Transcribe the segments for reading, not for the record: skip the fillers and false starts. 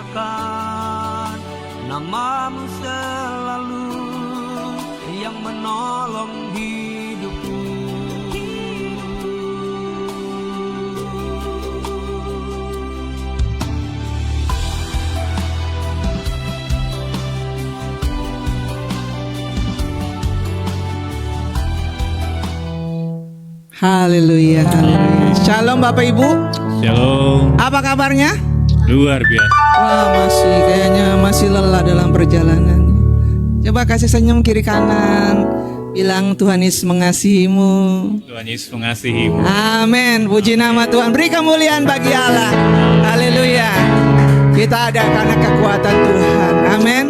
muliakan namamu selalu yang menolong hidupku. Haleluya, haleluya. Shalom Bapak Ibu. Shalom. Apa kabarnya? Luar biasa. Wah, kayaknya masih lelah dalam perjalanan. Coba kasih senyum kiri kanan. Bilang Tuhan Yesus mengasihimu. Tuhan Yesus mengasihimu. Amin. Puji nama Tuhan. Beri kemuliaan bagi Allah. Haleluya. Kita ada karena kekuatan Tuhan. Amin.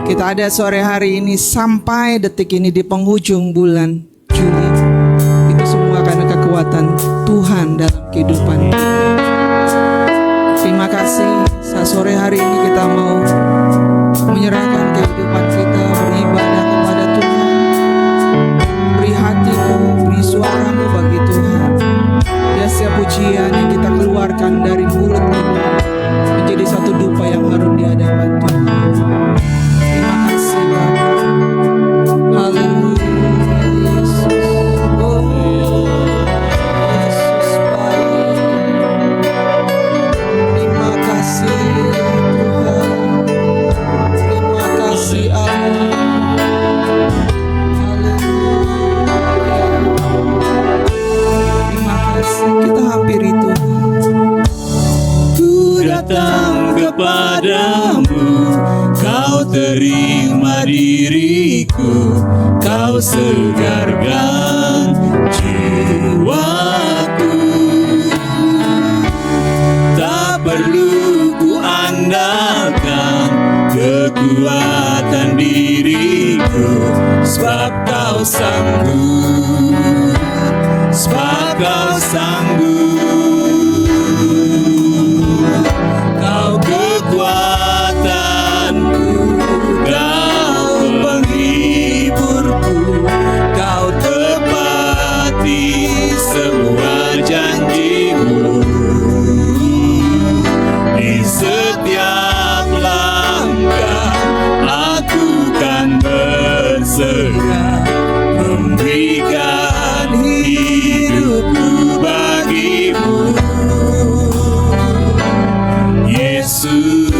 Kita ada sore hari ini sampai detik ini di penghujung bulan Juli. Itu semua karena kekuatan Tuhan dalam kehidupan kita. Terima kasih. Saat sore hari ini kita mau menyerahkan kehidupan kita, beribadah kepada Tuhan. Beri hatimu, beri suaramu bagi Tuhan. Ya, setiap pujian yang kita keluarkan dari mulut kita menjadi satu dupa yang harum di hadapan Tuhan. Terima kasih Bapa. Haleluya. Kepadamu kau terima diriku, kau segarkan jiwaku. Tak perlu ku andalkan kekuatan diriku, sebab kau sanggup, sebab kau sanggup. Berserah memberikan hidupku bagimu, Yesus.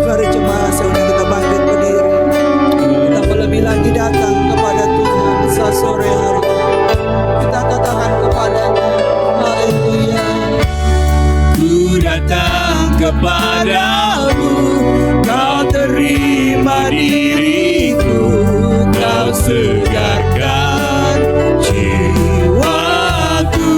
Mari jemaat sekarang kita bangkit berdiri. Kita lebih lagi datang kepada Tuhan saat sore hari. Kita katakan kepadanya, haleluya. Ku datang kepadamu, kau terima diriku, kau segarkan jiwaku.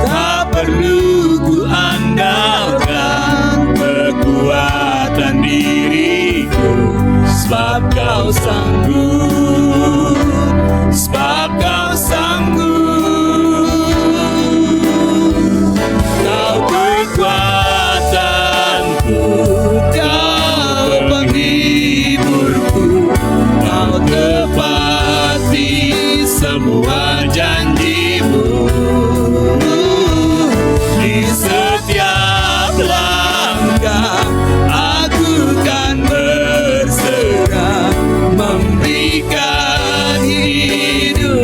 Tak perlu ku andalkan kekuatan diriku, sebab kau sanggup, sebab kau sanggup. Kau kekuatanku, kau penghiburku, kau tepati semua janjimu. Di setiap langkah aku kan berserah, memberikan hidup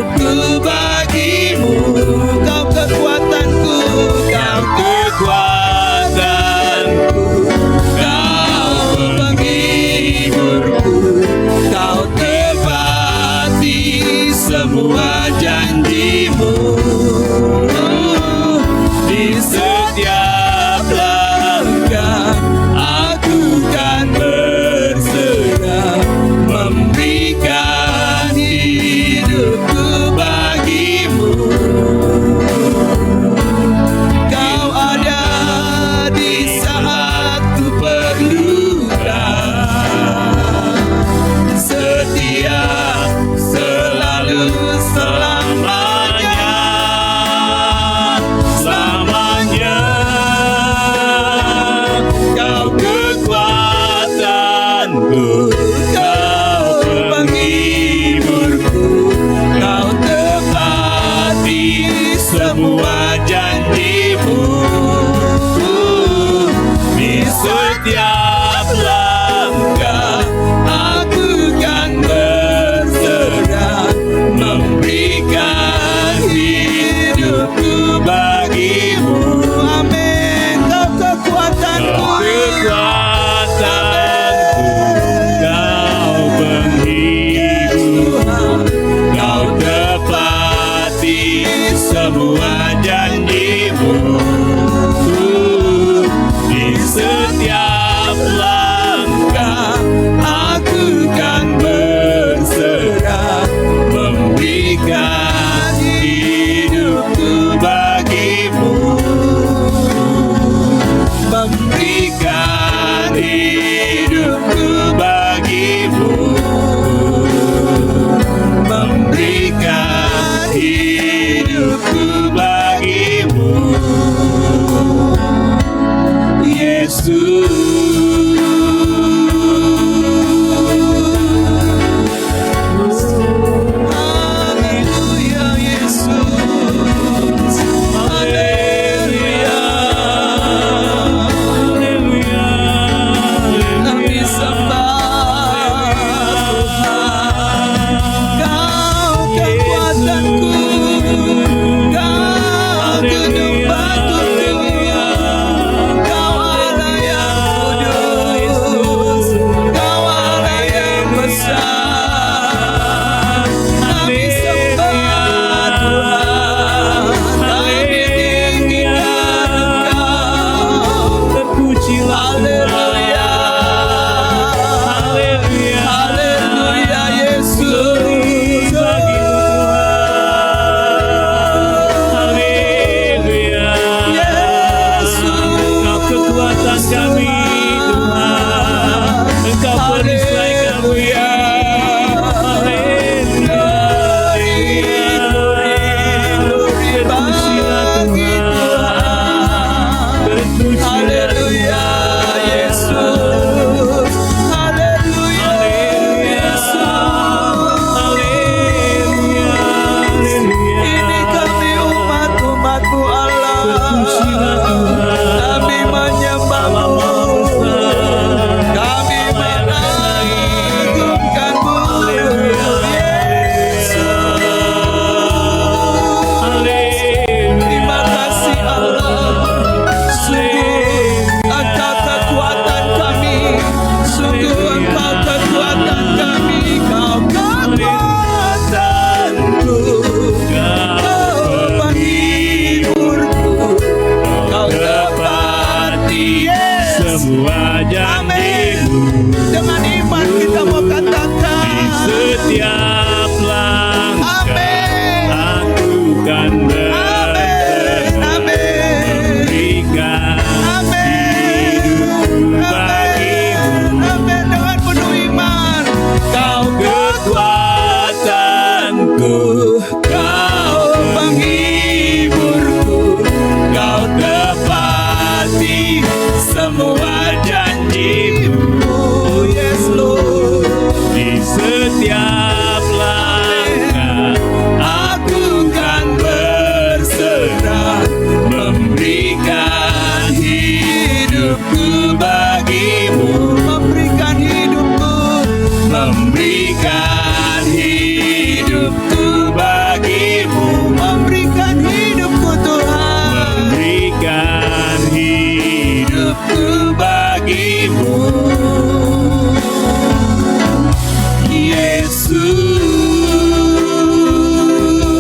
memberikan hidupku bagimu, memberikan hidupku Tuhan, memberikan hidupku bagimu,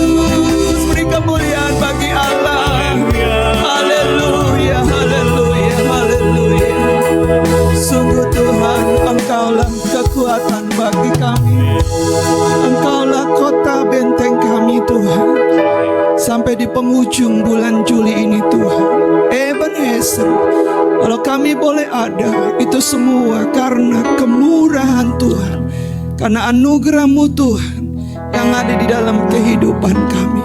Yesus. beri kemuliaan bagi Allah. Haleluya, haleluya, haleluya. Sungguh Tuhan, Engkaulah kekuatan bagi kami. Engkaulah kota benteng kami Tuhan. Sampai di penghujung bulan Juli ini Tuhan, Ebenezer, kalau kami boleh ada, itu semua karena kemurahan Tuhan, karena anugerah-Mu Tuhan yang ada di dalam kehidupan kami.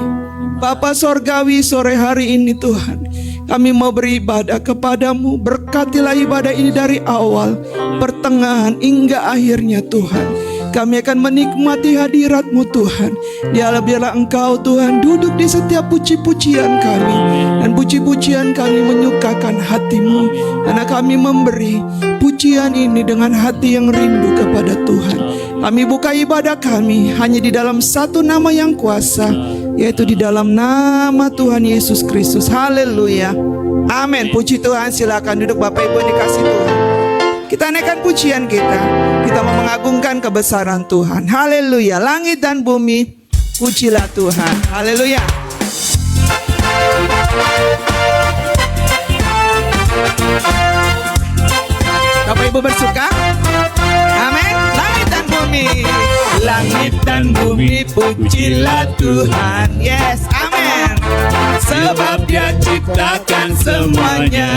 Bapa Sorgawi, sore hari ini Tuhan, kami mau beribadah kepadamu. Berkatilah ibadah ini dari awal, pertengahan, hingga akhirnya Tuhan. Kami akan menikmati hadirat-Mu Tuhan. Biarlah Engkau Tuhan duduk di setiap puji-pujian kami, dan puji-pujian kami menyukakan hati-Mu, karena kami memberi pujian ini dengan hati yang rindu kepada Tuhan. Kami buka ibadah kami hanya di dalam satu nama yang kuasa, yaitu di dalam nama Tuhan Yesus Kristus. Haleluya, amin. Puji Tuhan. Silakan duduk Bapak Ibu yang dikasih Tuhan. Kita naikkan pujian kita. Kita mau mengagungkan kebesaran Tuhan. Haleluya. Langit dan bumi, pujilah Tuhan. Haleluya. Bapak Ibu bersuka? Amin. Langit dan bumi, langit dan bumi, pujilah Tuhan. Yes, amin. Sebab Dia ciptakan semuanya,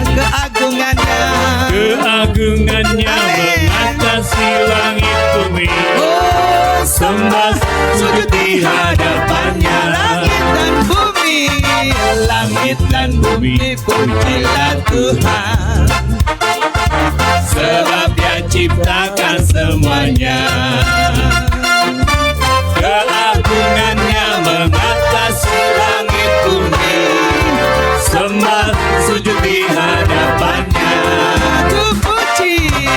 keagungannya, keagungannya mengatasi langit bumi. oh, Sembah sujud di hadapannya. langit dan bumi, Langit dan bumi, pujilah Tuhan. sebab Dia ciptakan semuanya. Keagungannya mengatasi langit bumi. Sembah sujud di hadapannya. Ku puji,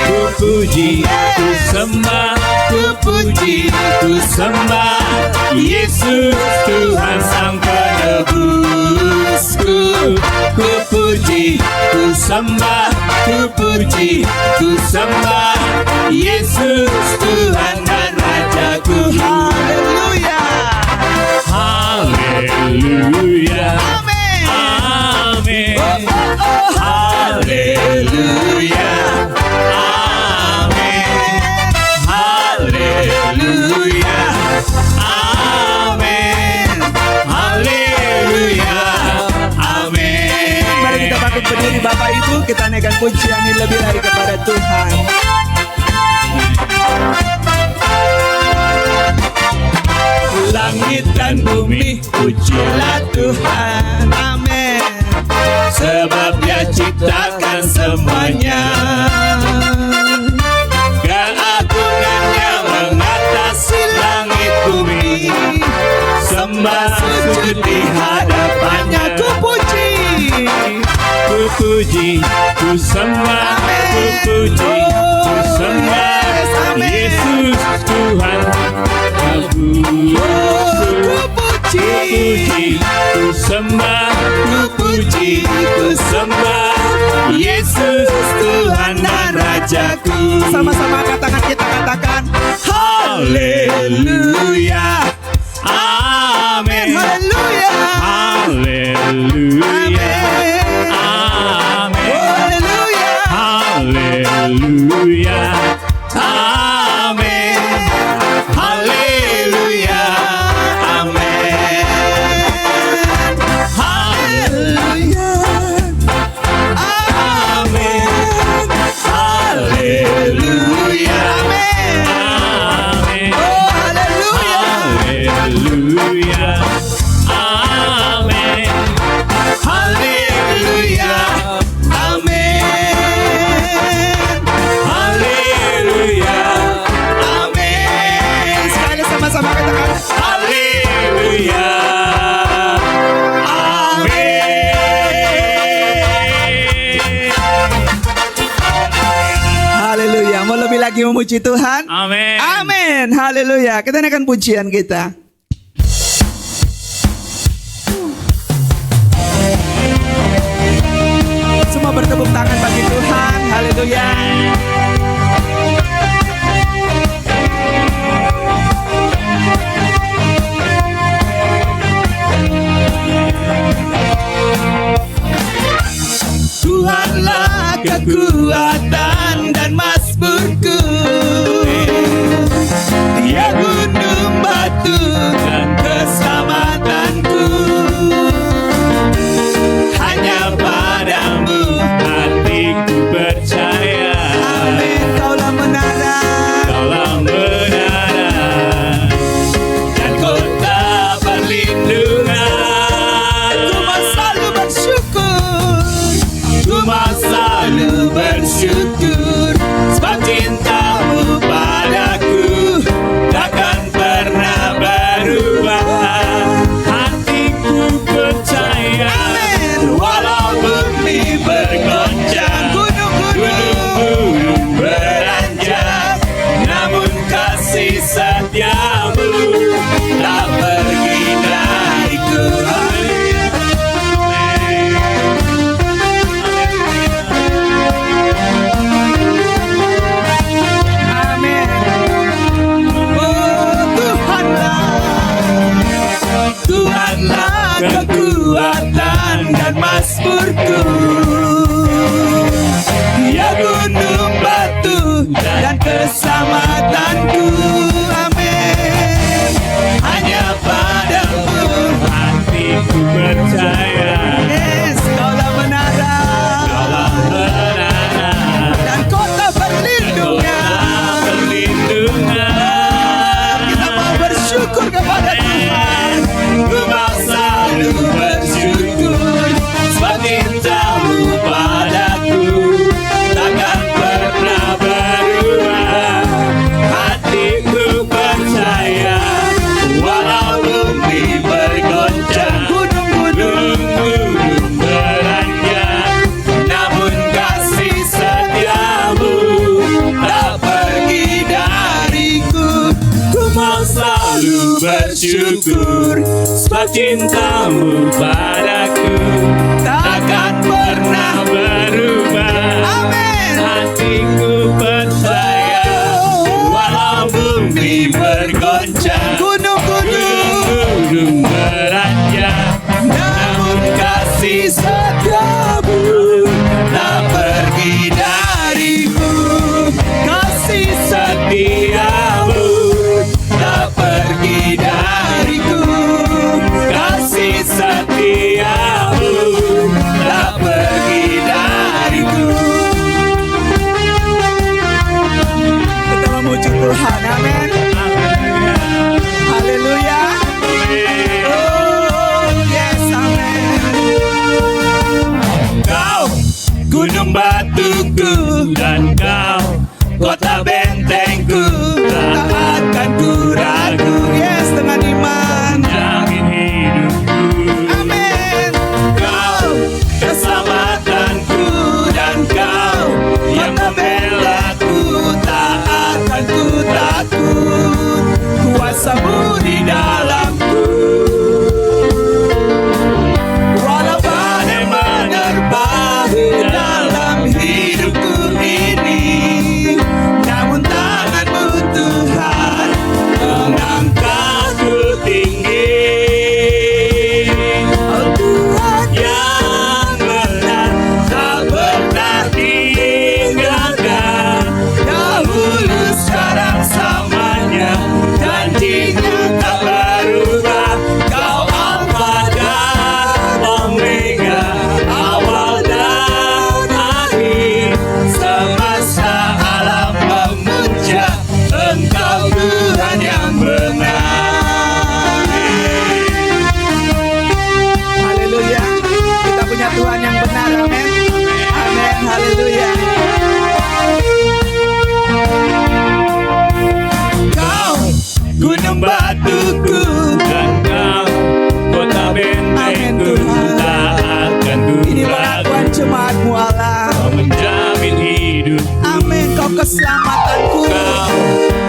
Ku puji, ku sembah, ku puji, ku sembah Yesus Tuhan Sang Penebusku. Ku puji, ku sembah, ku puji, ku sembah Yesus Tuhan dan Rajaku. haleluya, Haleluya, amin. amin. Oh, Haleluya, amin. Haleluya, amin. Haleluya, amin. Mari kita bangkit berdiri Bapak Ibu. Kita naikkan pujian ini lebih lagi kepada Tuhan. Langit dan bumi, pujilah Tuhan. Amin. Sebab Dia ciptakan semuanya. Keagungannya mengatasi langit bumi. Sembah sujud di hadapannya. Ku puji, Ku puji, ku sembah, ku puji, ku sembah Yesus Tuhan aku. ku puji, Ku sembah, ku puji, ku sembah Yesus Tuhan dan Rajaku. sama-sama angkat tangan kita katakan Haleluya, amin. haleluya, Haleluya, amin. haleluya, Haleluya, amin. Haleluya, amin. haleluya, Amin. Haleluya, amin. oh haleluya, Haleluya, amin. Haleluya, amin. Haleluya, memuji Tuhan? Amin. Amin. Haleluya. Kita naikkan pujian kita. Semua bertepuk tangan bagi Tuhan. Haleluya. Tuhanlah kekuatan dan mazmurku, Dia gunung batu dan keselamatanku. Hanya padamu Hatiku percaya. amin. Kaulah menara, Kaulah menara dan kota perlindungan. ku mau selalu bersyukur, Ku mau selalu bersyukur, sebab cintamu padaku takkan pernah berubah. Hatiku percaya, amin. walau bumi bergoncang, Gunung-gunung beranjak, namun kasih setiamu tak pergi dariku. amin. Oh Tuhanlah kekuatan dan mazmurku, Dia gunung batu dan keselamatanku. Amin. Hanya padamu, Hatiku percaya, yes, kaulah menara kaulah menara dan kota perlindungan. perlindungan. Kita mau bersyukur kepada Tuhan. Ku mau selalu bersyukur, sebab cintamu padaku takkan pernah berubah. Hatiku percaya, walau bumi bergoncang, gunung-gunung beranjak, namun kasih setiamu tak pergi dariku. Ku mau selalu bersyukur, sebab cintamu padaku takkan pernah berubah. Amin. Hatiku percaya, walau bumi bergoncang, Gunung-gunung gunung beranjak, namun kasih setiamu tak pergi dariku. Kasih setiamu tak pergi dariku. Kasih setiamu tak pergi dariku. kita memuji Tuhan. Amin. Haleluya. Oh yes, amin. Kau gunung batuku dan kau kota bentengku, Tak akan ku ragu, yes, dengan iman. jamin hidupku. Amin. Kau keselamatanku dan kau yang membelaku, tak akan ku takut. Kuasamu di dalamku. Walau badai menerpa dalam hidupku ini, namun tanganmu Tuhan mengangkatku tinggi. Oh Tuhan yang benar, tak pernah tinggalkan. Dahulu sekarang samanya, janjinya tak berubah. Kau Alfa dan Omega, awal dan akhir. Semesta alam memuja Engkau Tuhan yang benar. Haleluya. Kita punya Tuhan yang benar. Amin. Amin. Haleluya. Kau gunung batuku dan kau kota Amin, bentengku, Tuhan. tak akan ku Ini ragu. pengakuan jemaat-Mu Allah. Kau menjamin hidup Amin. Kau keselamatanku. Kau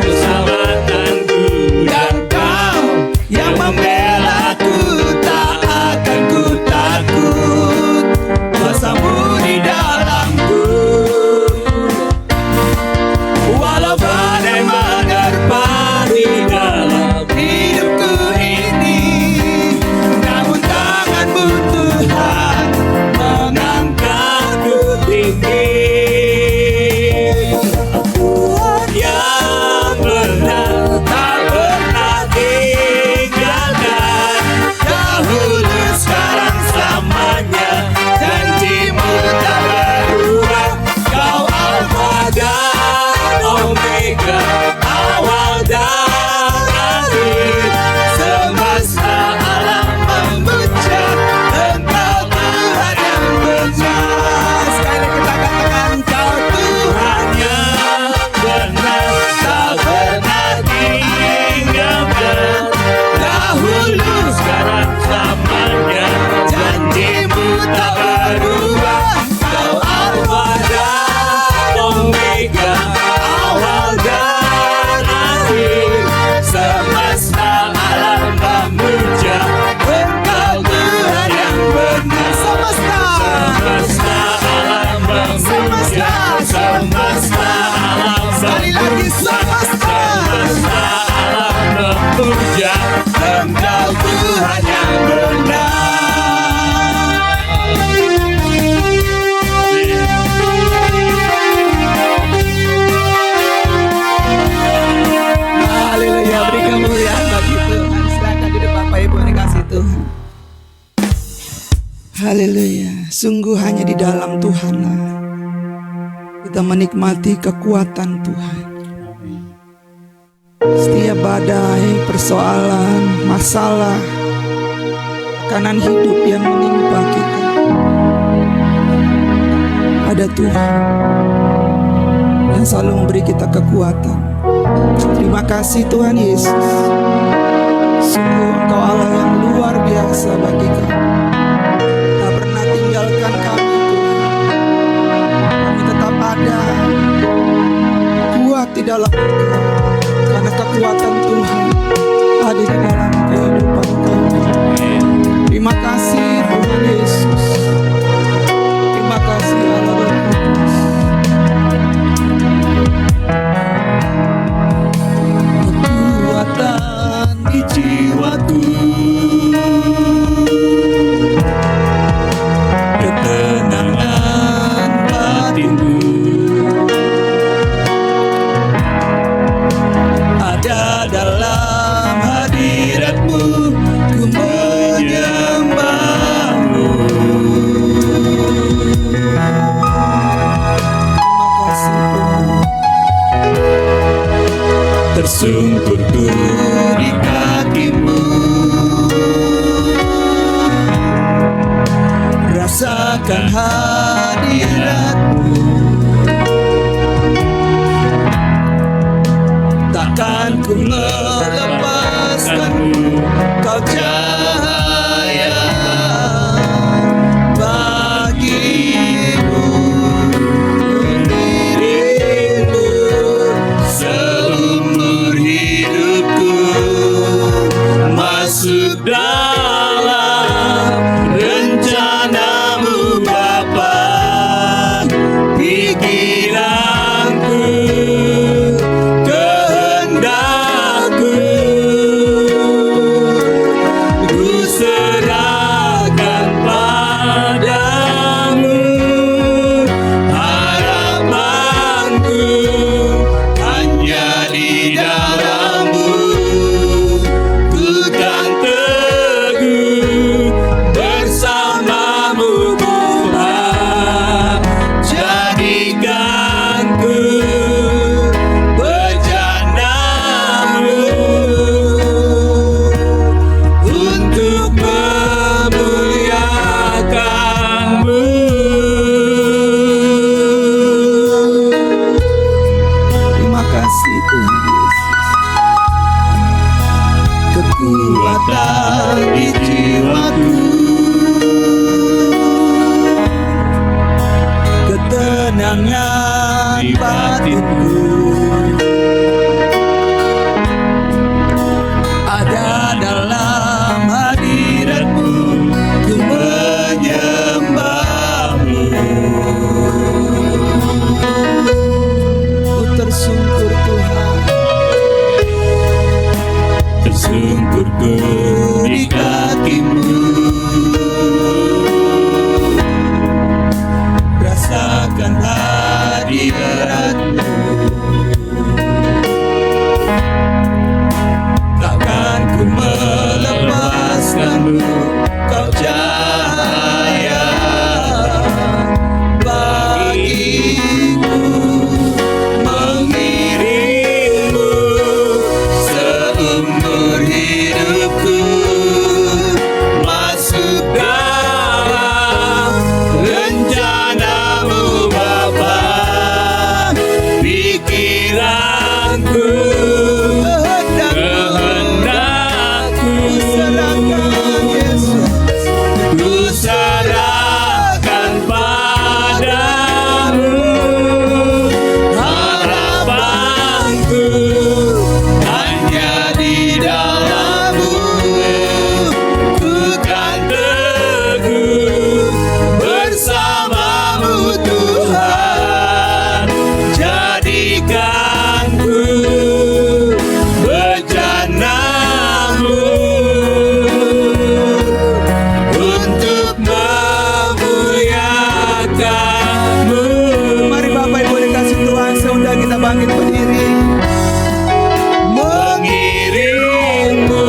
keselamatanku dan Kau yang membelaku, tak akan ku takut. Kuasa-Mu di dalamku, walau badai menerpa di dalam hidupku ini, namun tangan-Mu Tuhan mengangkatku tinggi. Tuhan yang benar, tak pernah tinggalkan, dahulu sekarang selamanya, janji-Mu tak berubah. Kau Alfa dan Omega, awal dan akhir, semesta alam memuja Engkau Tuhan yang benar. Sekali kita katakan, Kau Tuhan yang benar, tak pernah tinggalkan, dahulu sekarang selamanya, janji-Mu tak berubah. Kau Alfa dan Omega, awal dan akhir, semesta alam memuja Engkau Tuhan yang benar. Semesta alam memuja, semesta alam sekali lagi, semesta alam memuja Engkau Tuhan yang benar. Haleluya, beri kemuliaan bagi Tuhan. Silakan duduk Bapak Ibu yang dikasih Tuhan. Haleluya, sungguh hanya di dalam Tuhanlah kita menikmati kekuatan Tuhan. Setiap badai, persoalan, masalah, tekanan hidup yang menimpa kita, ada Tuhan yang selalu memberi kita kekuatan. Terima kasih Tuhan Yesus. Sungguh Engkau Allah yang luar biasa bagi kami. Tak pernah tinggalkan kami Tuhan. Kami tetap ada, kuat di dalam Engkau, karena kekuatan Tuhan ada di dalam kehidupan kami. Terima kasih Tuhan Yesus. Terima kasih Allah Roh Kudus. Kekuatan di jiwaku, ketenangan batinku, ada dalam hadirat-Mu, ku menyembah-Mu. Terima kasih Tuhan. Tersungkurku di kaki-Mu, rasakan hadirat-Mu, takkan ku melepaskan-Mu. Kau cahaya bagiku, dirimu seumur hidupku, masuk dalam rencana-Mu Bapa. Pikiranku, kehendakku, ku serahkan padamu. Harapanku hanya di dalam-Mu, ku kan teguh bersama-Mu Tuhan. Jadikanku bejana-Mu untuk memuliakan-Mu. Terima kasih Tuhan Yesus. Kekuatan di jiwaku, ketenangan batinku, Sungkurku di kakimu, rasakan hadiratmu. Takkan ku melepaskanmu, kau cahaya bagiku, mengiringmu seumur hidupku, masuk dalam rencanamu Bapa. Pikiranku, kehendakku, ku serahkan padamu. Harapanku hanya di dalam-Mu, ku kan teguh bersama-Mu Tuhan. Jadikanku bejana-Mu untuk memuliakan-Mu. Mari Bapak Ibu dikasih Tuhan, seundang kita bangkit berdiri. Mengiringmu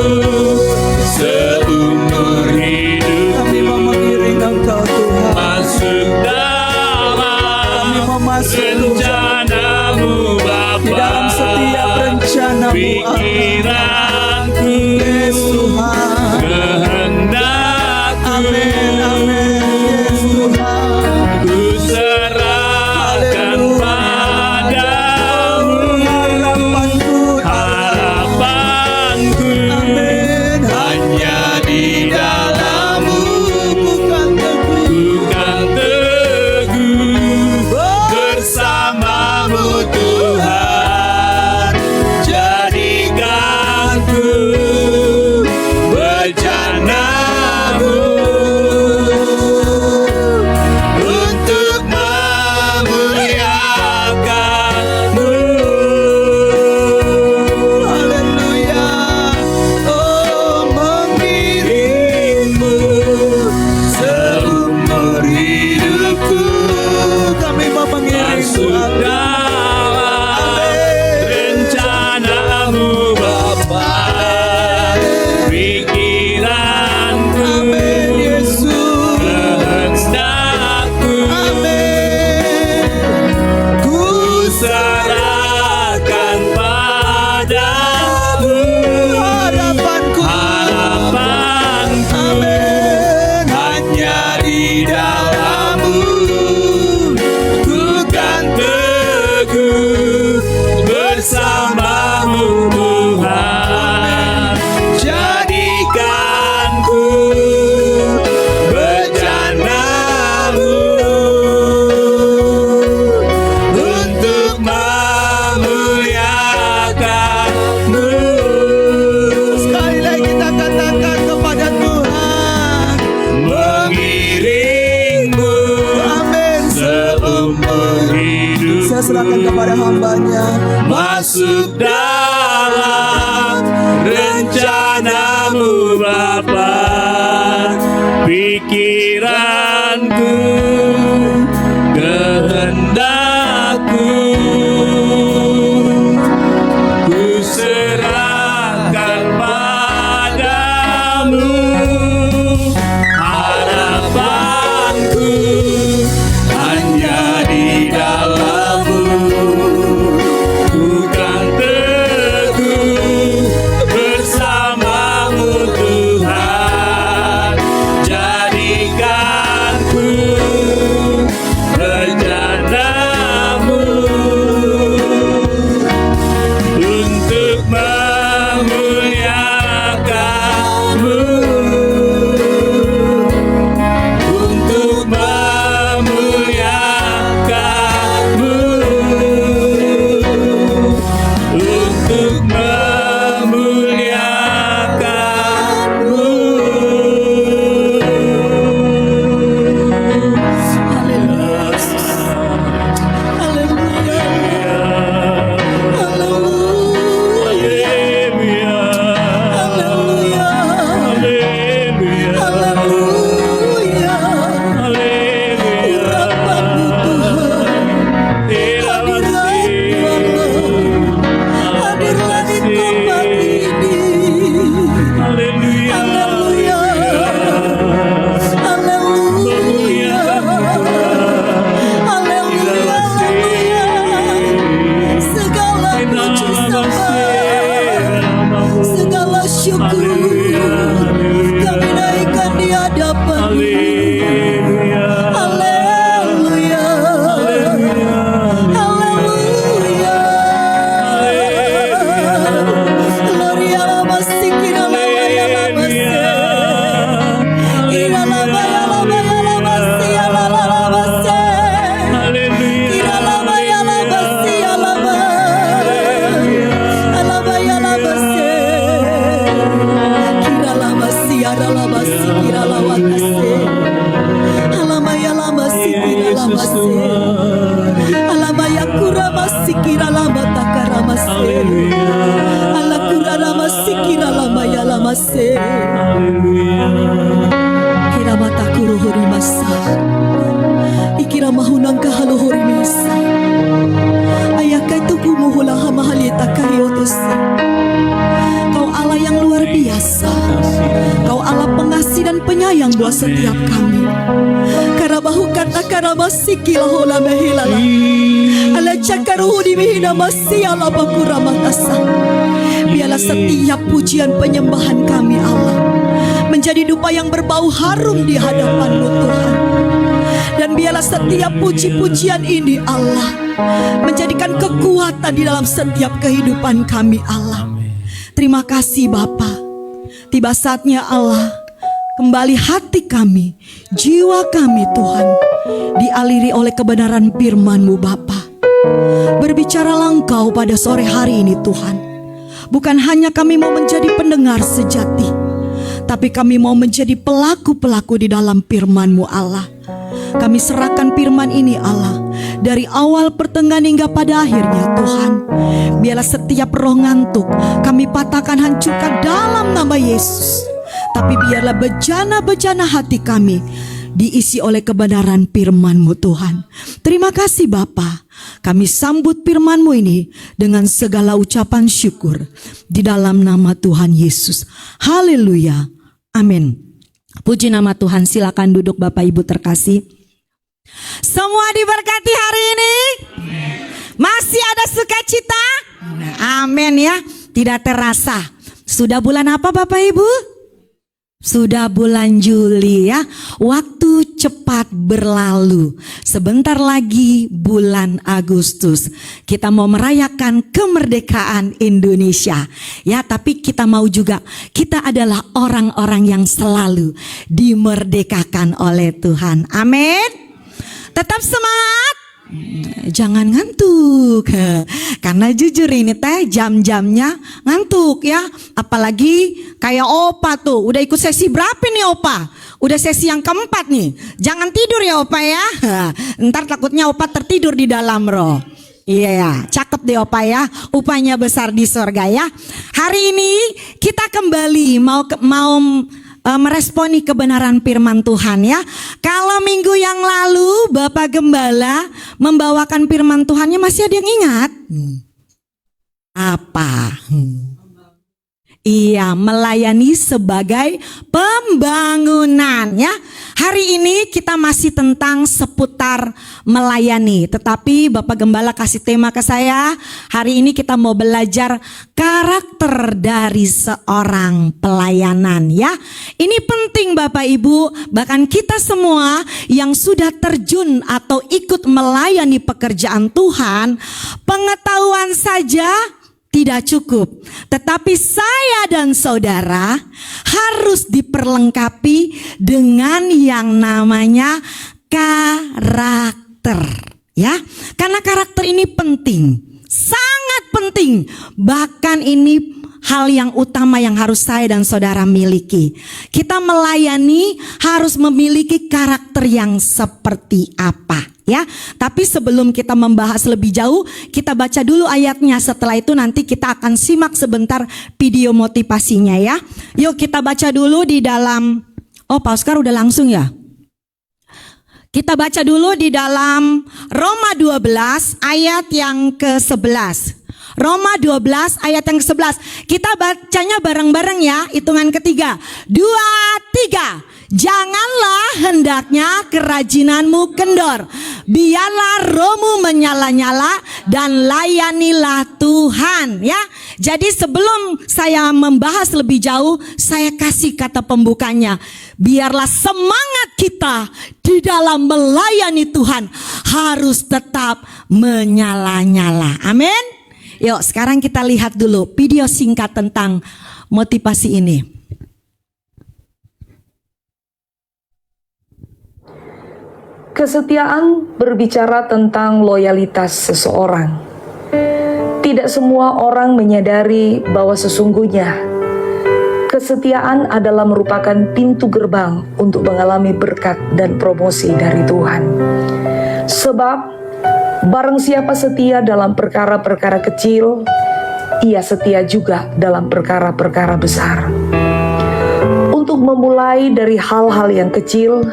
seumur hidup, Kami mau mengiring Engkau Tuhan. masuk Kami mau dalam masuk rencana-Mu Bapa. di dalam setiap rencana-Mu, Pikiranku, Yes Tuhan. kehendakku, Amin, amin, yes Tuhan. ku serahkan padamu. Harapanku, Harapanku amin, hanya di dalam-Mu, bukan teguh. bukan teguh bersama-Mu Tuhan. Jadikanku Riara lama sikira lawatase. Alamaya lama sikira lama se. Alamaya kura masikira lama takara mase. Alakura lama sikira lamaya lama se. Kira mata kuruhuri masa. Ikira mahunang kahaluhuri misa. Ayakai tuku muhula hamahalita kariotosa. Kau Allah yang luar biasa. Kau Allah pengasih dan penyayang buat setiap kami. Karabahu kata karabasiki lahola mehilala. Ala cakaruhu dimihina masih ala bakura matasa. Biarlah setiap pujian penyembahan kami Allah menjadi dupa yang berbau harum di hadapan-Mu Tuhan. Dan biarlah setiap puji-pujian ini Allah menjadikan kekuatan di dalam setiap kehidupan kami Allah. Terima kasih Bapa. Tiba saatnya Allah, kembali hati kami, jiwa kami Tuhan, dialiri oleh kebenaran firman-Mu Bapa. Berbicaralah Engkau pada sore hari ini Tuhan. Bukan hanya kami mau menjadi pendengar sejati, tapi kami mau menjadi pelaku-pelaku di dalam firman-Mu Allah. Kami serahkan firman ini Allah, dari awal pertengahan hingga pada akhirnya Tuhan. Biarlah setiap roh ngantuk kami patahkan, hancurkan dalam nama Yesus. Tapi biarlah bejana-bejana hati kami diisi oleh kebenaran firman-Mu Tuhan. Terima kasih Bapa. Kami sambut firman-Mu ini dengan segala ucapan syukur di dalam nama Tuhan Yesus. Haleluya. Amin. Puji nama Tuhan. Silakan duduk Bapak Ibu terkasih. Semua diberkati hari ini. Masih ada sukacita. Amin ya. Tidak terasa. Sudah bulan apa Bapak Ibu? Sudah bulan Juli ya. Waktu cepat berlalu. Sebentar lagi bulan Agustus. Kita mau merayakan kemerdekaan Indonesia. Ya, tapi kita mau juga, kita adalah orang-orang yang selalu dimerdekakan oleh Tuhan. Amin. Tetap semangat. Jangan ngantuk. Karena jujur ini teh jam-jamnya ngantuk ya. Apalagi kayak Opa tuh. Udah ikut sesi berapa nih Opa? Udah sesi yang keempat nih. Jangan tidur ya Opa ya. Ntar takutnya Opa tertidur di dalam roh. Iya ya, cakep deh Opa ya. Upahnya besar di sorga ya. Hari ini kita kembali mau meresponi kebenaran firman Tuhan ya. Kalau minggu yang lalu Bapak Gembala membawakan firman Tuhannya, masih ada yang ingat? Apa? Iya, melayani sebagai pembangunan ya. Hari ini kita masih tentang seputar melayani. Tetapi Bapak Gembala kasih tema ke saya. Hari ini kita mau belajar karakter dari seorang pelayanan ya. Ini penting Bapak Ibu. Bahkan kita semua yang sudah terjun atau ikut melayani pekerjaan Tuhan, pengetahuan saja tidak cukup, tetapi saya dan saudara harus diperlengkapi dengan yang namanya karakter, ya. Karena karakter ini penting, sangat penting. Bahkan ini hal yang utama yang harus saya dan saudara miliki. Kita melayani harus memiliki karakter yang seperti apa, ya. Tapi sebelum kita membahas lebih jauh, kita baca dulu ayatnya. Setelah itu nanti kita akan simak sebentar video motivasinya ya. Yuk kita baca dulu di dalam, oh Pak Oscar udah langsung ya. Kita baca dulu di dalam Roma 12 ayat yang ke-11. Roma 12 ayat yang ke-11. Kita bacanya bareng-bareng ya. Hitungan ketiga. 2, 3. Janganlah hendaknya kerajinanmu kendor. Biarlah rohmu menyala-nyala dan layanilah Tuhan ya. Jadi sebelum saya membahas lebih jauh, saya kasih kata pembukanya. Biarlah semangat kita di dalam melayani Tuhan harus tetap menyala-nyala. Amin. Yuk sekarang kita lihat dulu video singkat tentang motivasi ini. Kesetiaan berbicara tentang loyalitas seseorang. Tidak semua orang menyadari bahwa sesungguhnya Kesetiaan adalah merupakan pintu gerbang untuk mengalami berkat dan promosi dari Tuhan. Sebab barang siapa setia dalam perkara-perkara kecil, ia setia juga dalam perkara-perkara besar. Untuk memulai dari hal-hal yang kecil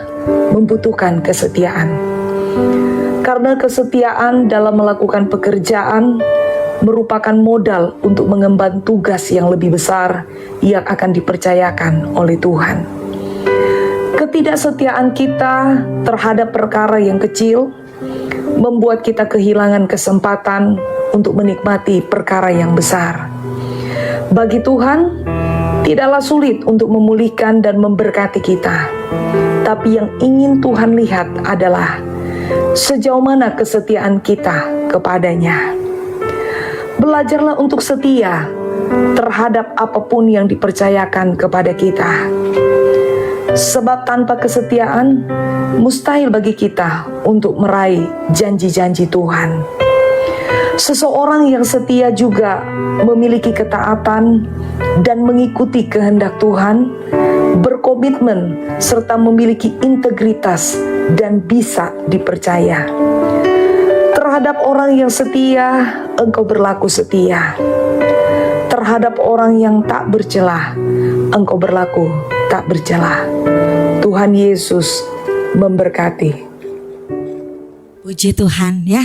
membutuhkan kesetiaan. Karena kesetiaan dalam melakukan pekerjaan merupakan modal untuk mengemban tugas yang lebih besar yang akan dipercayakan oleh Tuhan. Ketidaksetiaan kita terhadap perkara yang kecil membuat kita kehilangan kesempatan untuk menikmati perkara yang besar. Bagi Tuhan, tidaklah sulit untuk memulihkan dan memberkati kita. Tapi yang ingin Tuhan lihat adalah sejauh mana kesetiaan kita kepadanya. Belajarlah untuk setia terhadap apapun yang dipercayakan kepada kita. Sebab tanpa kesetiaan, mustahil bagi kita untuk meraih janji-janji Tuhan. Seseorang yang setia juga memiliki ketaatan dan mengikuti kehendak Tuhan, berkomitmen serta memiliki integritas dan bisa dipercaya. Terhadap orang yang setia, engkau berlaku setia. Terhadap orang yang tak bercela, engkau berlaku tak bercela. Tuhan Yesus memberkati. Puji Tuhan ya.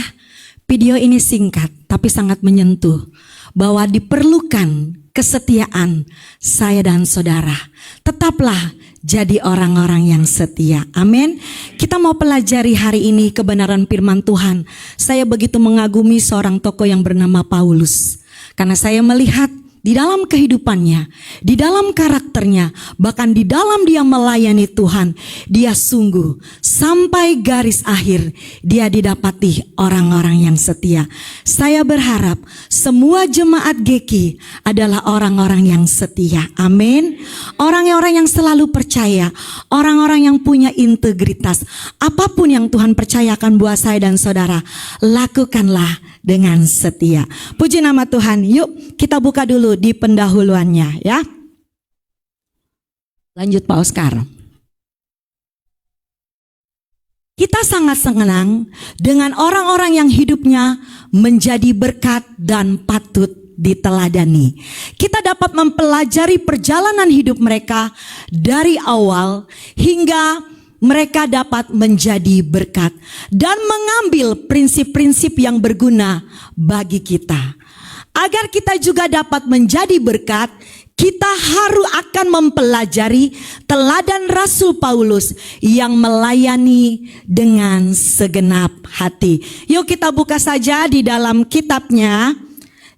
Video ini singkat tapi sangat menyentuh bahwa diperlukan kesetiaan saya dan saudara. Tetaplah jadi orang-orang yang setia. Amin. Kita mau pelajari hari ini kebenaran firman Tuhan. Saya begitu mengagumi seorang tokoh yang bernama Paulus. Karena saya melihat di dalam kehidupannya, di dalam karakternya, bahkan di dalam dia melayani Tuhan, dia sungguh sampai garis akhir dia didapati orang-orang yang setia. Saya berharap semua jemaat GKI adalah orang-orang yang setia. Amin. Orang-orang yang selalu percaya, orang-orang yang punya integritas. Apapun yang Tuhan percayakan buat saya dan saudara, lakukanlah dengan setia. Puji nama Tuhan. Yuk kita buka dulu di pendahuluannya ya. Lanjut Pak Oscar. Kita sangat senang dengan orang-orang yang hidupnya menjadi berkat dan patut diteladani. Kita dapat mempelajari perjalanan hidup mereka dari awal hingga mereka dapat menjadi berkat dan mengambil prinsip-prinsip yang berguna bagi kita. Agar kita juga dapat menjadi berkat, kita harus akan mempelajari teladan Rasul Paulus yang melayani dengan segenap hati. Yuk kita buka saja di dalam kitabnya,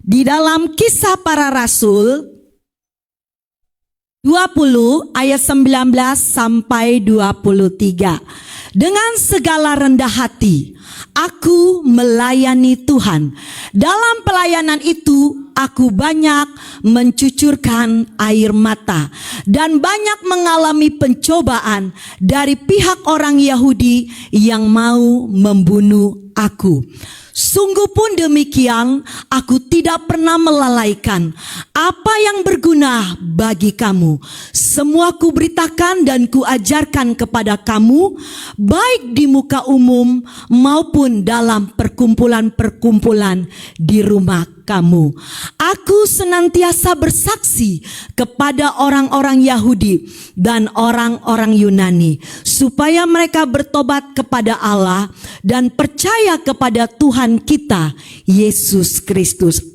di dalam Kisah Para Rasul 20 ayat 19 sampai 23. Dengan segala rendah hati, aku melayani Tuhan. Dalam pelayanan itu, aku banyak mencucurkan air mata dan banyak mengalami pencobaan dari pihak orang Yahudi yang mau membunuh aku. Sungguh pun demikian, aku tidak pernah melalaikan apa yang berguna bagi kamu. Semua kuberitakan dan kuajarkan kepada kamu, baik di muka umum maupun dalam perkumpulan-perkumpulan di rumah kamu. Aku senantiasa bersaksi kepada orang-orang Yahudi dan orang-orang Yunani, supaya mereka bertobat kepada Allah dan percaya kepada Tuhan kita, Yesus Kristus.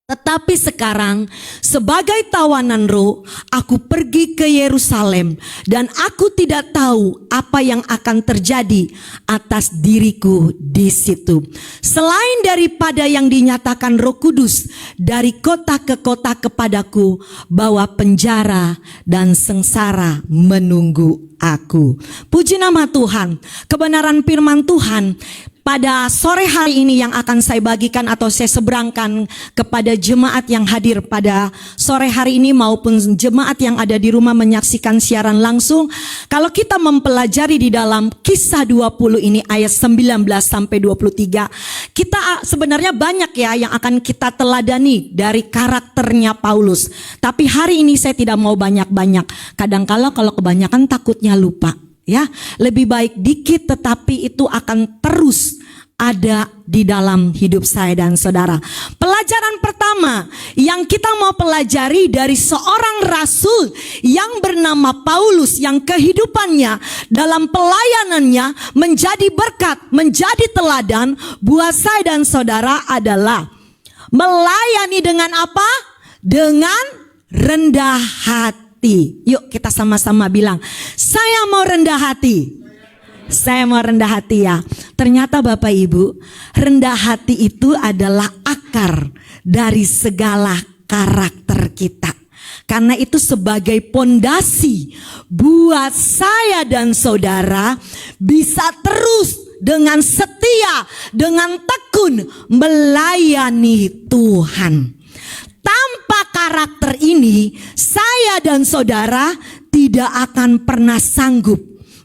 Tetapi sekarang sebagai tawanan roh, aku pergi ke Yerusalem dan aku tidak tahu apa yang akan terjadi atas diriku di situ. Selain daripada yang dinyatakan Roh Kudus dari kota ke kota kepadaku, bahwa penjara dan sengsara menunggu aku. Puji nama Tuhan. Kebenaran firman Tuhan pada sore hari ini yang akan saya bagikan atau saya seberangkan kepada jemaat yang hadir pada sore hari ini maupun jemaat yang ada di rumah menyaksikan siaran langsung. Kalau kita mempelajari di dalam Kisah 20 ini ayat 19 sampai 23, kita sebenarnya banyak ya yang akan kita teladani dari karakternya Paulus. Tapi hari ini saya tidak mau banyak-banyak. Kadangkala kalau kebanyakan takutnya lupa. Ya, lebih baik dikit tetapi itu akan terus ada di dalam hidup saya dan saudara. Pelajaran pertama yang kita mau pelajari dari seorang rasul yang bernama Paulus, yang kehidupannya dalam pelayanannya menjadi berkat, menjadi teladan buat saya dan saudara adalah melayani dengan apa? Dengan rendah hati. Yuk kita sama-sama bilang, saya mau rendah hati. Saya mau rendah hati ya. Ternyata Bapak Ibu, rendah hati itu adalah akar dari segala karakter kita. Karena itu sebagai pondasi buat saya dan saudara bisa terus dengan setia, dengan tekun melayani Tuhan. Tanpa karakter ini, saya dan saudara tidak akan pernah sanggup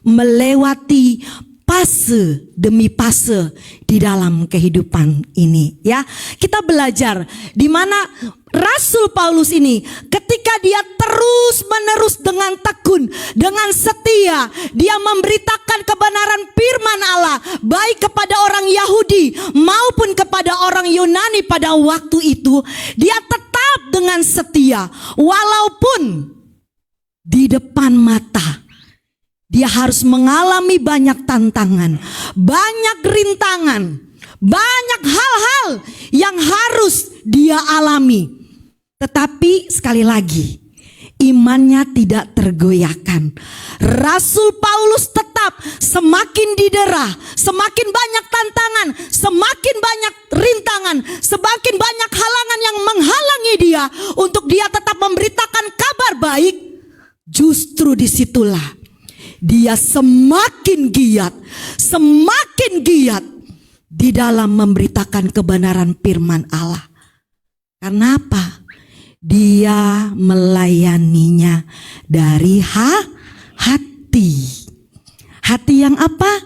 melewati fase demi fase di dalam kehidupan ini. Ya, kita belajar di mana Rasul Paulus ini ketika dia terus menerus dengan tekun, dengan setia, dia memberitakan kebenaran firman Allah baik kepada orang Yahudi maupun kepada orang Yunani pada waktu itu. Dia tetap dengan setia walaupun di depan mata dia harus mengalami banyak tantangan, banyak rintangan, banyak hal-hal yang harus dia alami. Tetapi sekali lagi, imannya tidak tergoyahkan. Rasul Paulus tetap semakin didera, semakin banyak tantangan, semakin banyak rintangan, semakin banyak halangan yang menghalangi dia untuk dia tetap memberitakan kabar baik. Justru disitulah dia semakin giat di dalam memberitakan kebenaran firman Allah. Karena apa? Dia melayaninya dari hati. Hati yang apa?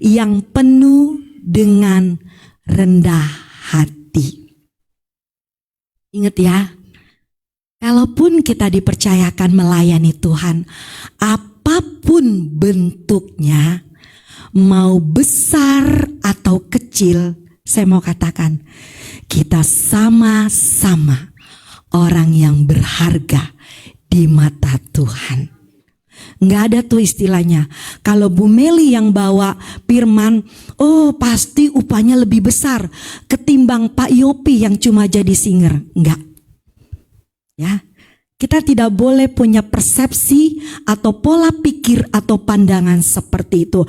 Yang penuh dengan rendah hati. Ingat ya, kalaupun kita dipercayakan melayani Tuhan, apapun bentuknya, mau besar atau kecil, saya mau katakan, kita sama-sama orang yang berharga di mata Tuhan. Nggak ada tuh istilahnya, kalau Bu Meli yang bawa firman, oh pasti upahnya lebih besar ketimbang Pak Yopi yang cuma jadi singer. Enggak. Ya. Kita tidak boleh punya persepsi atau pola pikir atau pandangan seperti itu.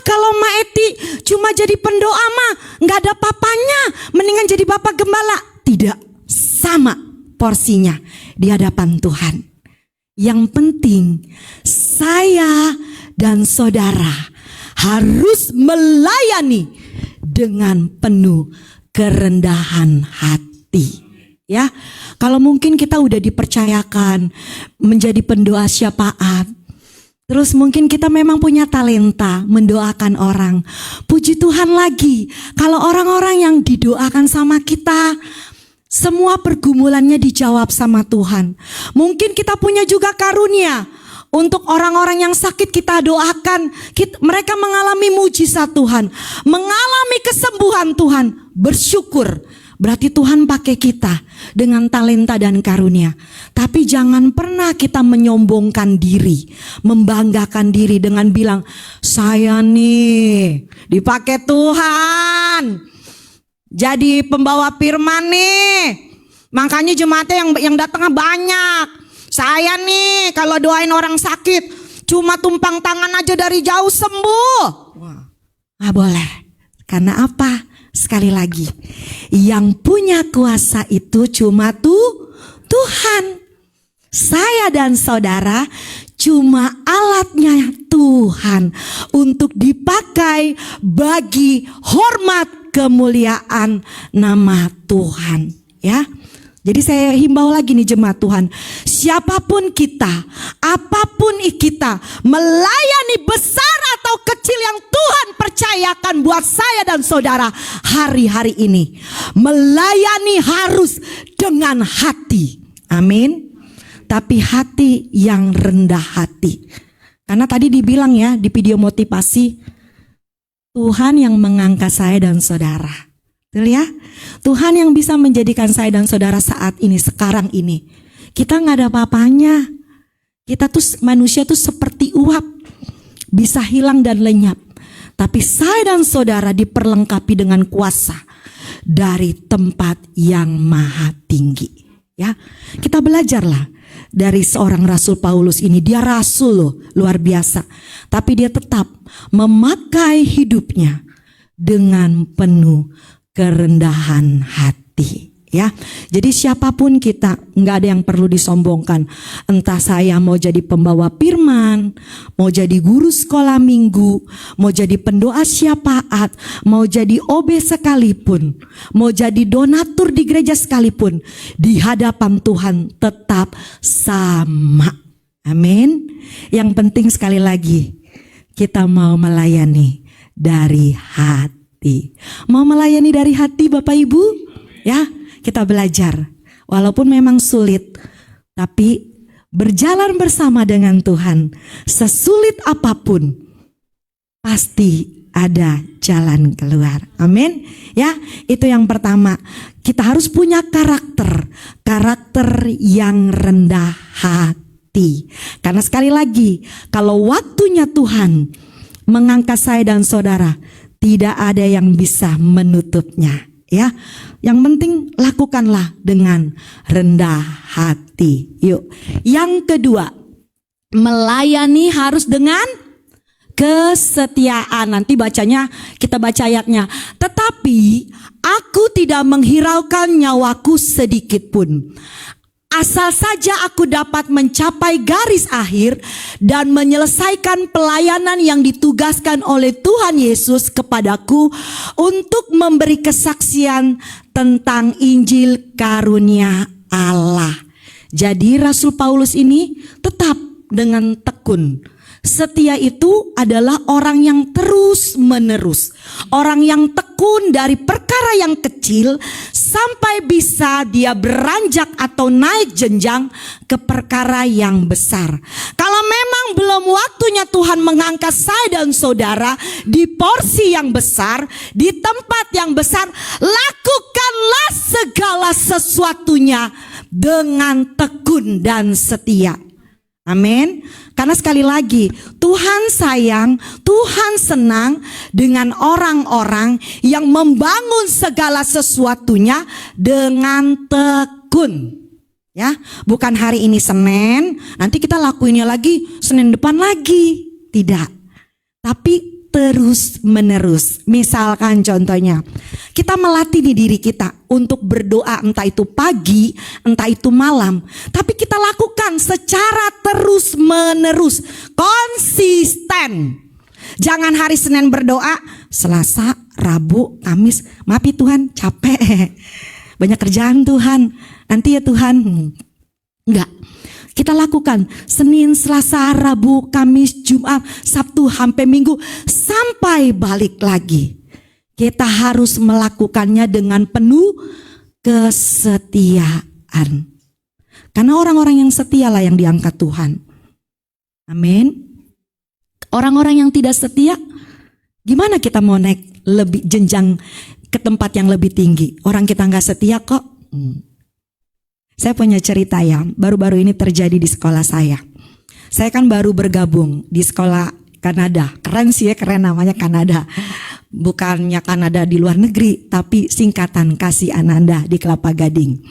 Kalau Ma Eti cuma jadi pendoa mah nggak ada papanya, mendingan jadi bapak gembala. Tidak, sama porsinya di hadapan Tuhan. Yang penting saya dan saudara harus melayani dengan penuh kerendahan hati. Ya, kalau mungkin kita udah dipercayakan menjadi pendoa syafaat, terus mungkin kita memang punya talenta mendoakan orang. Puji Tuhan lagi, kalau orang-orang yang didoakan sama kita, semua pergumulannya dijawab sama Tuhan. Mungkin kita punya juga karunia untuk orang-orang yang sakit kita doakan, mereka mengalami mujizat Tuhan, mengalami kesembuhan Tuhan, bersyukur. Berarti Tuhan pakai kita dengan talenta dan karunia. Tapi jangan pernah kita menyombongkan diri, membanggakan diri dengan bilang, saya nih dipakai Tuhan jadi pembawa firman nih, makanya jemaatnya yang datangnya banyak. Saya nih kalau doain orang sakit cuma tumpang tangan aja dari jauh sembuh. Nggak boleh. Karena apa? Sekali lagi, yang punya kuasa itu cuma Tuhan. Saya dan saudara cuma alatnya Tuhan. Tuhan untuk dipakai bagi hormat kemuliaan nama Tuhan, ya. Jadi saya himbau lagi nih jemaat Tuhan, siapapun kita, apapun kita, melayani besar atau kecil yang Tuhan percayakan buat saya dan saudara hari-hari ini, melayani harus dengan hati, amin. Tapi hati yang rendah hati. Karena tadi dibilang ya di video motivasi, Tuhan yang mengangkat saya dan saudara. Betul ya? Tuhan yang bisa menjadikan saya dan saudara saat ini, sekarang ini. Kita nggak ada apa-apanya. Kita tuh manusia tuh seperti uap, bisa hilang dan lenyap. Tapi saya dan saudara diperlengkapi dengan kuasa dari tempat yang maha tinggi. Ya, kita belajarlah dari seorang Rasul Paulus ini. Dia rasul loh, luar biasa. Tapi dia tetap memakai hidupnya dengan penuh kerendahan hati, ya. Jadi siapapun kita, nggak ada yang perlu disombongkan. Entah saya mau jadi pembawa firman, mau jadi guru sekolah minggu, mau jadi pendoa syafaat, mau jadi OB sekalipun, mau jadi donatur di gereja sekalipun, di hadapan Tuhan tetap sama. Amin. Yang penting sekali lagi, kita mau melayani dari hati. Mau melayani dari hati Bapak Ibu, ya, kita belajar. Walaupun memang sulit, tapi berjalan bersama dengan Tuhan, sesulit apapun, pasti ada jalan keluar. Amin. Ya, itu yang pertama. Kita harus punya karakter yang rendah hati. Karena sekali lagi, kalau waktunya Tuhan mengangkat saya dan saudara, tidak ada yang bisa menutupnya, ya. Yang penting lakukanlah dengan rendah hati. Yuk. Yang kedua, melayani harus dengan kesetiaan. Nanti bacanya, kita baca ayatnya. Tetapi aku tidak menghiraukan nyawaku sedikit pun. Asal saja aku dapat mencapai garis akhir dan menyelesaikan pelayanan yang ditugaskan oleh Tuhan Yesus kepadaku untuk memberi kesaksian tentang Injil karunia Allah. Jadi Rasul Paulus ini tetap dengan tekun. Setia itu adalah orang yang terus menerus, orang yang tekun dari perkara yang kecil sampai bisa dia beranjak atau naik jenjang ke perkara yang besar. Kalau memang belum waktunya Tuhan mengangkat saya dan saudara di porsi yang besar, di tempat yang besar, lakukanlah segala sesuatunya dengan tekun dan setia. Amin. Karena sekali lagi, Tuhan sayang, Tuhan senang dengan orang-orang yang membangun segala sesuatunya dengan tekun. Ya, bukan hari ini Senin, nanti kita lakuinnya lagi Senin depan lagi. Tidak. Tapi terus menerus. Misalkan contohnya, kita melatih di diri kita untuk berdoa, entah itu pagi, entah itu malam, tapi kita lakukan secara terus menerus, konsisten. Jangan hari Senin berdoa, Selasa, Rabu, Kamis, maaf ya Tuhan, capek, banyak kerjaan Tuhan, nanti ya Tuhan. Enggak. Kita lakukan Senin, Selasa, Rabu, Kamis, Jumat, Sabtu, sampai Minggu, sampai balik lagi. Kita harus melakukannya dengan penuh kesetiaan. Karena orang-orang yang setia lah yang diangkat Tuhan. Amin. Orang-orang yang tidak setia, gimana kita mau naik lebih jenjang ke tempat yang lebih tinggi? Orang kita nggak setia kok. Saya punya cerita ya, baru-baru ini terjadi di sekolah saya. Saya kan baru bergabung di sekolah Kanada. Keren sih ya, keren namanya Kanada. Bukannya Kanada di luar negeri, tapi singkatan Kasih Ananda di Kelapa Gading.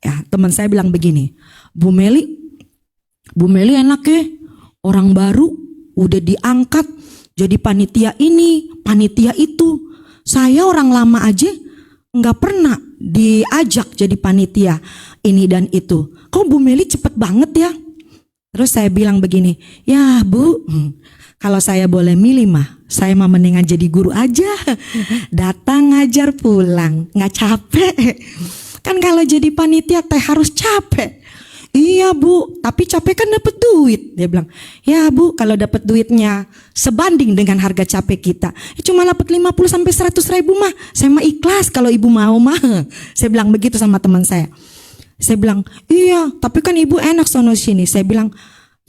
Ya, teman saya bilang begini, Bu Meli enak ya, orang baru udah diangkat jadi panitia ini, panitia itu. Saya orang lama aja nggak pernah diajak jadi panitia ini dan itu. Kok Bu Meli cepet banget ya? Terus saya bilang begini, ya Bu, kalau saya boleh milih mah, saya mah mendingan jadi guru aja. Datang ngajar pulang, nggak capek. Kan kalau jadi panitia teh harus capek. Iya Bu, tapi capek kan dapat duit. Dia bilang, ya Bu, kalau dapat duitnya sebanding dengan harga capek kita, ya cuma dapat 50 sampai 100 ribu mah, saya mah ikhlas kalau ibu mau mah. Saya bilang begitu sama teman saya. Saya bilang, iya, tapi kan ibu enak sono sini. Saya bilang,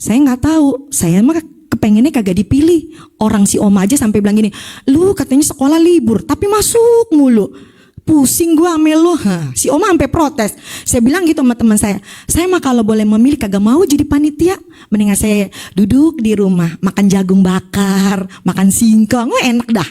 saya nggak tahu, saya mah kepengennya kagak dipilih. Orang si Oma aja sampai bilang gini, lu katanya sekolah libur, tapi masuk mulu. Pusing gua sama lu. Si Oma sampai protes. Saya bilang gitu sama teman saya mah kalau boleh memilih kagak mau jadi panitia. Mendingan saya duduk di rumah, makan jagung bakar, makan singkong, enak dah.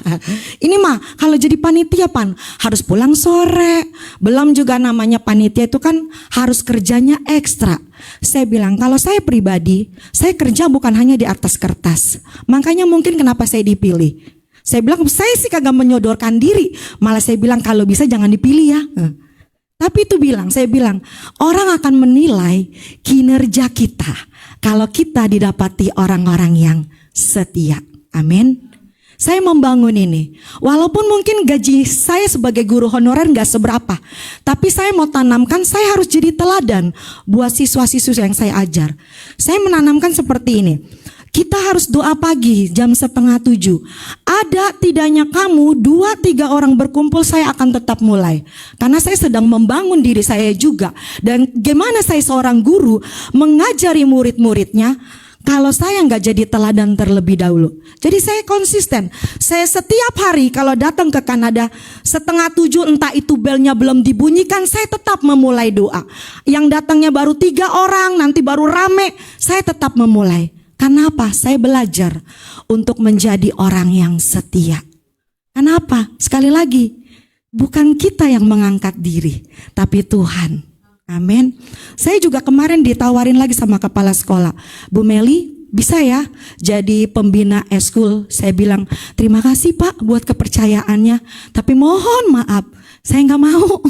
Ini mah kalau jadi panitia Pan, harus pulang sore. Belum juga namanya panitia itu kan harus kerjanya ekstra. Saya bilang kalau saya pribadi, saya kerja bukan hanya di atas kertas. Makanya mungkin kenapa saya dipilih. Saya bilang saya sih kagak menyodorkan diri, malah saya bilang kalau bisa jangan dipilih ya. Tapi itu saya bilang orang akan menilai kinerja kita kalau kita didapati orang-orang yang setia. Amin. Saya membangun ini, walaupun mungkin gaji saya sebagai guru honorer gak seberapa, tapi saya mau tanamkan saya harus jadi teladan buat siswa-siswa yang saya ajar. Saya menanamkan seperti ini. Kita harus doa pagi jam 6:30. Ada tidaknya kamu 2-3 orang berkumpul, saya akan tetap mulai. Karena saya sedang membangun diri saya juga. Dan gimana saya seorang guru mengajari murid-muridnya kalau saya nggak jadi teladan terlebih dahulu. Jadi saya konsisten. Saya setiap hari kalau datang ke Kanada 6:30, entah itu belnya belum dibunyikan, saya tetap memulai doa. Yang datangnya baru 3 orang, nanti baru rame, saya tetap memulai. Kenapa? Saya belajar untuk menjadi orang yang setia. Kenapa? Sekali lagi, bukan kita yang mengangkat diri, tapi Tuhan. Amin. Saya juga kemarin ditawarin lagi sama kepala sekolah, Bu Meli, bisa ya jadi pembina eskul. Saya bilang, terima kasih Pak buat kepercayaannya, tapi mohon maaf, saya nggak mau.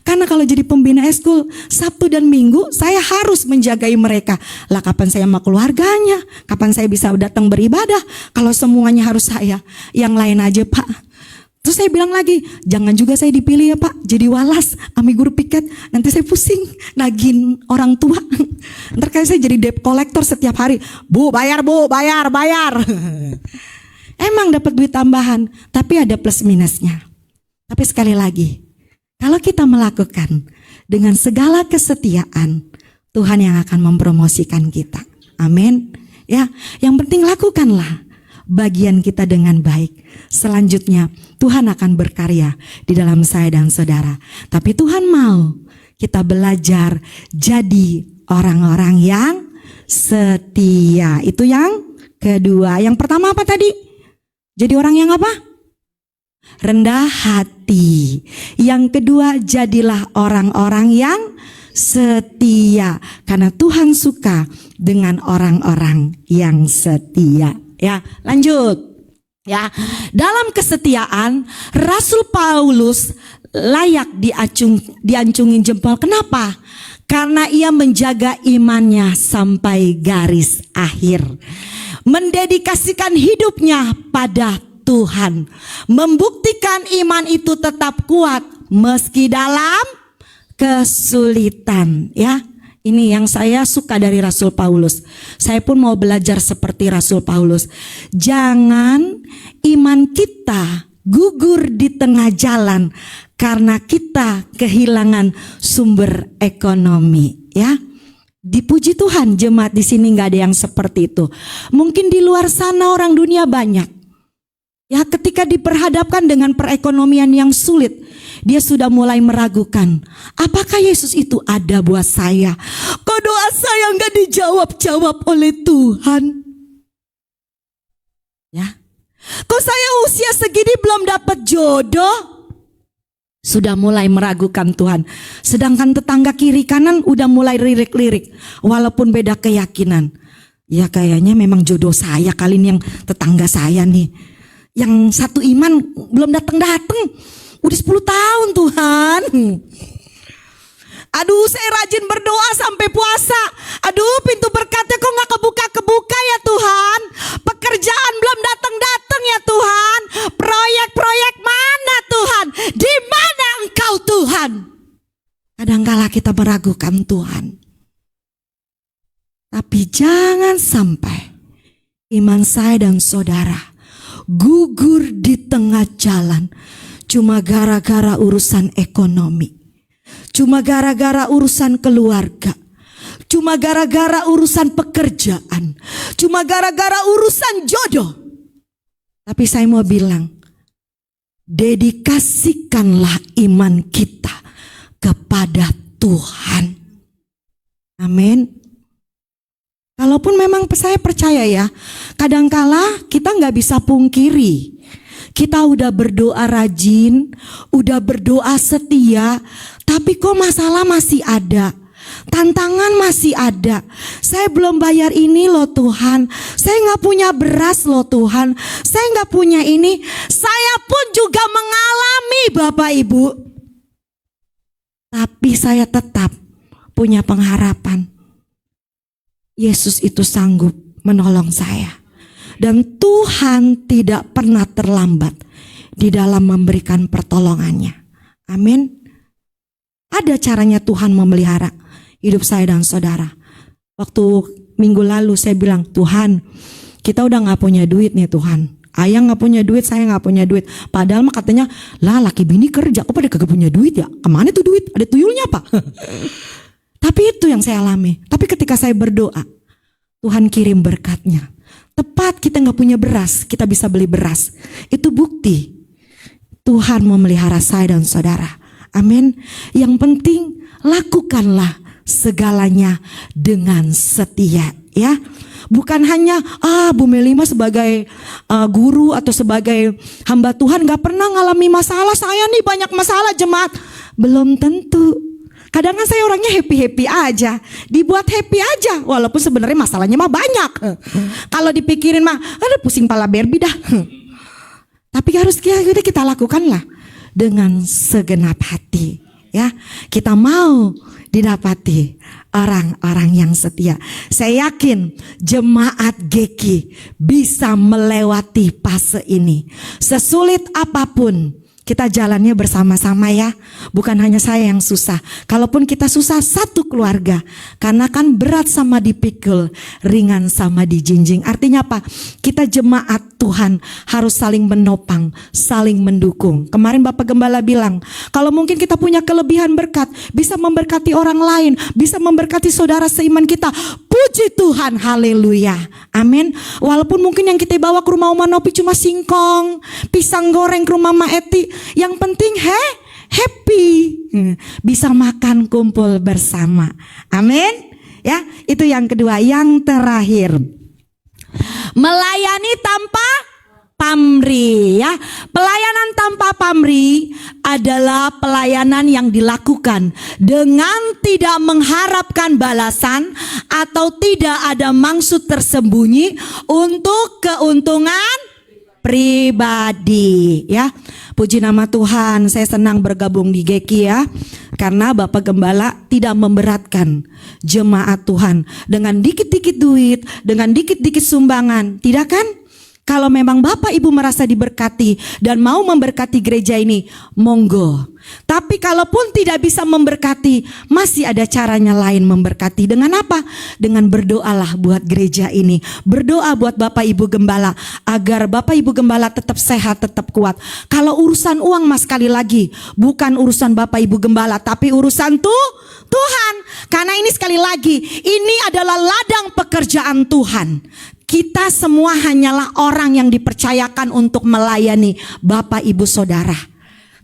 Karena kalau jadi pembina eskul, Sabtu dan Minggu saya harus menjagai mereka. Lah kapan saya sama keluarganya? Kapan saya bisa datang beribadah? Kalau semuanya harus saya, yang lain aja Pak. Terus saya bilang lagi, jangan juga saya dipilih ya Pak, jadi walas, ami guru piket. Nanti saya pusing, nagin orang tua. Ntar kayak saya jadi debt collector setiap hari. Bu, bayar Bu, bayar. Emang dapat duit tambahan, tapi ada plus minusnya. Tapi sekali lagi, kalau kita melakukan dengan segala kesetiaan, Tuhan yang akan mempromosikan kita. Amin. Ya, yang penting lakukanlah bagian kita dengan baik. Selanjutnya, Tuhan akan berkarya di dalam saya dan saudara. Tapi Tuhan mau kita belajar jadi orang-orang yang setia. Itu yang kedua. Yang pertama apa tadi? Jadi orang yang apa? Rendah hati. Yang kedua, jadilah orang-orang yang setia. Karena Tuhan suka dengan orang-orang yang setia. Ya, lanjut. Ya, dalam kesetiaan Rasul Paulus layak diancungin jempol. Kenapa? Karena ia menjaga imannya sampai garis akhir. Mendedikasikan hidupnya pada Tuhan, membuktikan iman itu tetap kuat meski dalam kesulitan. Ya, ini yang saya suka dari Rasul Paulus. Saya pun mau belajar seperti Rasul Paulus. Jangan iman kita gugur di tengah jalan karena kita kehilangan sumber ekonomi. Ya, dipuji Tuhan, jemaat di sini nggak ada yang seperti itu. Mungkin di luar sana orang dunia banyak. Ya, ketika diperhadapkan dengan perekonomian yang sulit, dia sudah mulai meragukan, apakah Yesus itu ada buat saya? Kok doa saya nggak dijawab-jawab oleh Tuhan? Ya, kok saya usia segini belum dapat jodoh? Sudah mulai meragukan Tuhan. Sedangkan tetangga kiri kanan udah mulai lirik-lirik, walaupun beda keyakinan. Ya kayaknya memang jodoh saya kali ini yang tetangga saya nih. Yang satu iman belum datang-datang. Udah 10 tahun Tuhan. Aduh, saya rajin berdoa sampai puasa. Aduh, pintu berkatnya kok gak meragukan Tuhan. Tapi jangan sampai iman saya dan saudara gugur di tengah jalan cuma gara-gara urusan ekonomi, cuma gara-gara urusan keluarga, cuma gara-gara urusan pekerjaan, cuma gara-gara urusan jodoh. Tapi saya mau bilang, dedikasikanlah iman kita kepada Tuhan. Amin. Kalaupun memang saya percaya ya, kadangkala kita nggak bisa pungkiri. Kita udah berdoa rajin, udah berdoa setia, tapi kok masalah masih ada. Tantangan masih ada. Saya belum bayar ini loh Tuhan. Saya nggak punya beras loh Tuhan. Saya nggak punya ini. Saya pun juga mengalami Bapak Ibu. Tapi saya tetap punya pengharapan. Yesus itu sanggup menolong saya. Dan Tuhan tidak pernah terlambat di dalam memberikan pertolongannya. Amin. Ada caranya Tuhan memelihara hidup saya dan saudara. Waktu minggu lalu saya bilang, Tuhan, kita udah gak punya duit nih Tuhan. Ayah gak punya duit, saya gak punya duit. Padahal mah katanya, lah laki bini kerja, kok pada kagak punya duit ya? Kemana tuh duit? Ada tuyulnya apa? Tapi itu yang saya alami. Tapi ketika saya berdoa, Tuhan kirim berkatnya. Tepat kita gak punya beras, kita bisa beli beras. Itu bukti Tuhan memelihara saya dan saudara. Amin. Yang penting lakukanlah segalanya dengan setia, ya. Bukan hanya Bu Melima sebagai guru atau sebagai hamba Tuhan gak pernah ngalami masalah. Saya nih banyak masalah jemaat. Belum tentu. Kadang kan saya orangnya happy-happy aja, dibuat happy aja, walaupun sebenarnya masalahnya mah banyak. Kalau dipikirin mah, ada pusing pala Barbie dah. Tapi harus kita lakukanlah dengan segenap hati, ya. Kita mau didapati orang-orang yang setia. Saya yakin jemaat GKI bisa melewati fase ini. Sesulit apapun, kita jalannya bersama-sama ya. Bukan hanya saya yang susah. Kalaupun kita susah satu keluarga. Karena kan berat sama dipikul, ringan sama dijinjing. Artinya apa? Kita jemaat Tuhan harus saling menopang, saling mendukung. Kemarin Bapak Gembala bilang, kalau mungkin kita punya kelebihan berkat, bisa memberkati orang lain, bisa memberkati saudara seiman kita. Puji Tuhan, haleluya. Amin. Walaupun mungkin yang kita bawa ke rumah Oma Nopi cuma singkong, pisang goreng ke rumah Ma Eti, yang penting happy, bisa makan kumpul bersama. Amin. Ya, itu yang kedua. Yang terakhir, melayani tanpa pamrih, ya. Pelayanan tanpa pamrih adalah pelayanan yang dilakukan dengan tidak mengharapkan balasan atau tidak ada maksud tersembunyi untuk keuntungan pribadi, ya. Puji nama Tuhan, saya senang bergabung di GKI ya. Karena Bapak Gembala tidak memberatkan jemaat Tuhan dengan dikit-dikit duit, dengan dikit-dikit sumbangan, tidak kan? Kalau memang Bapak Ibu merasa diberkati dan mau memberkati gereja ini, monggo. Tapi kalaupun tidak bisa memberkati, masih ada caranya lain memberkati. Dengan apa? Dengan berdoalah buat gereja ini. Berdoa buat Bapak Ibu Gembala, agar Bapak Ibu Gembala tetap sehat, tetap kuat. Kalau urusan uang mas, sekali lagi, bukan urusan Bapak Ibu Gembala, tapi urusan Tuhan. Karena ini sekali lagi, ini adalah ladang pekerjaan Tuhan. Kita semua hanyalah orang yang dipercayakan untuk melayani Bapak Ibu Saudara.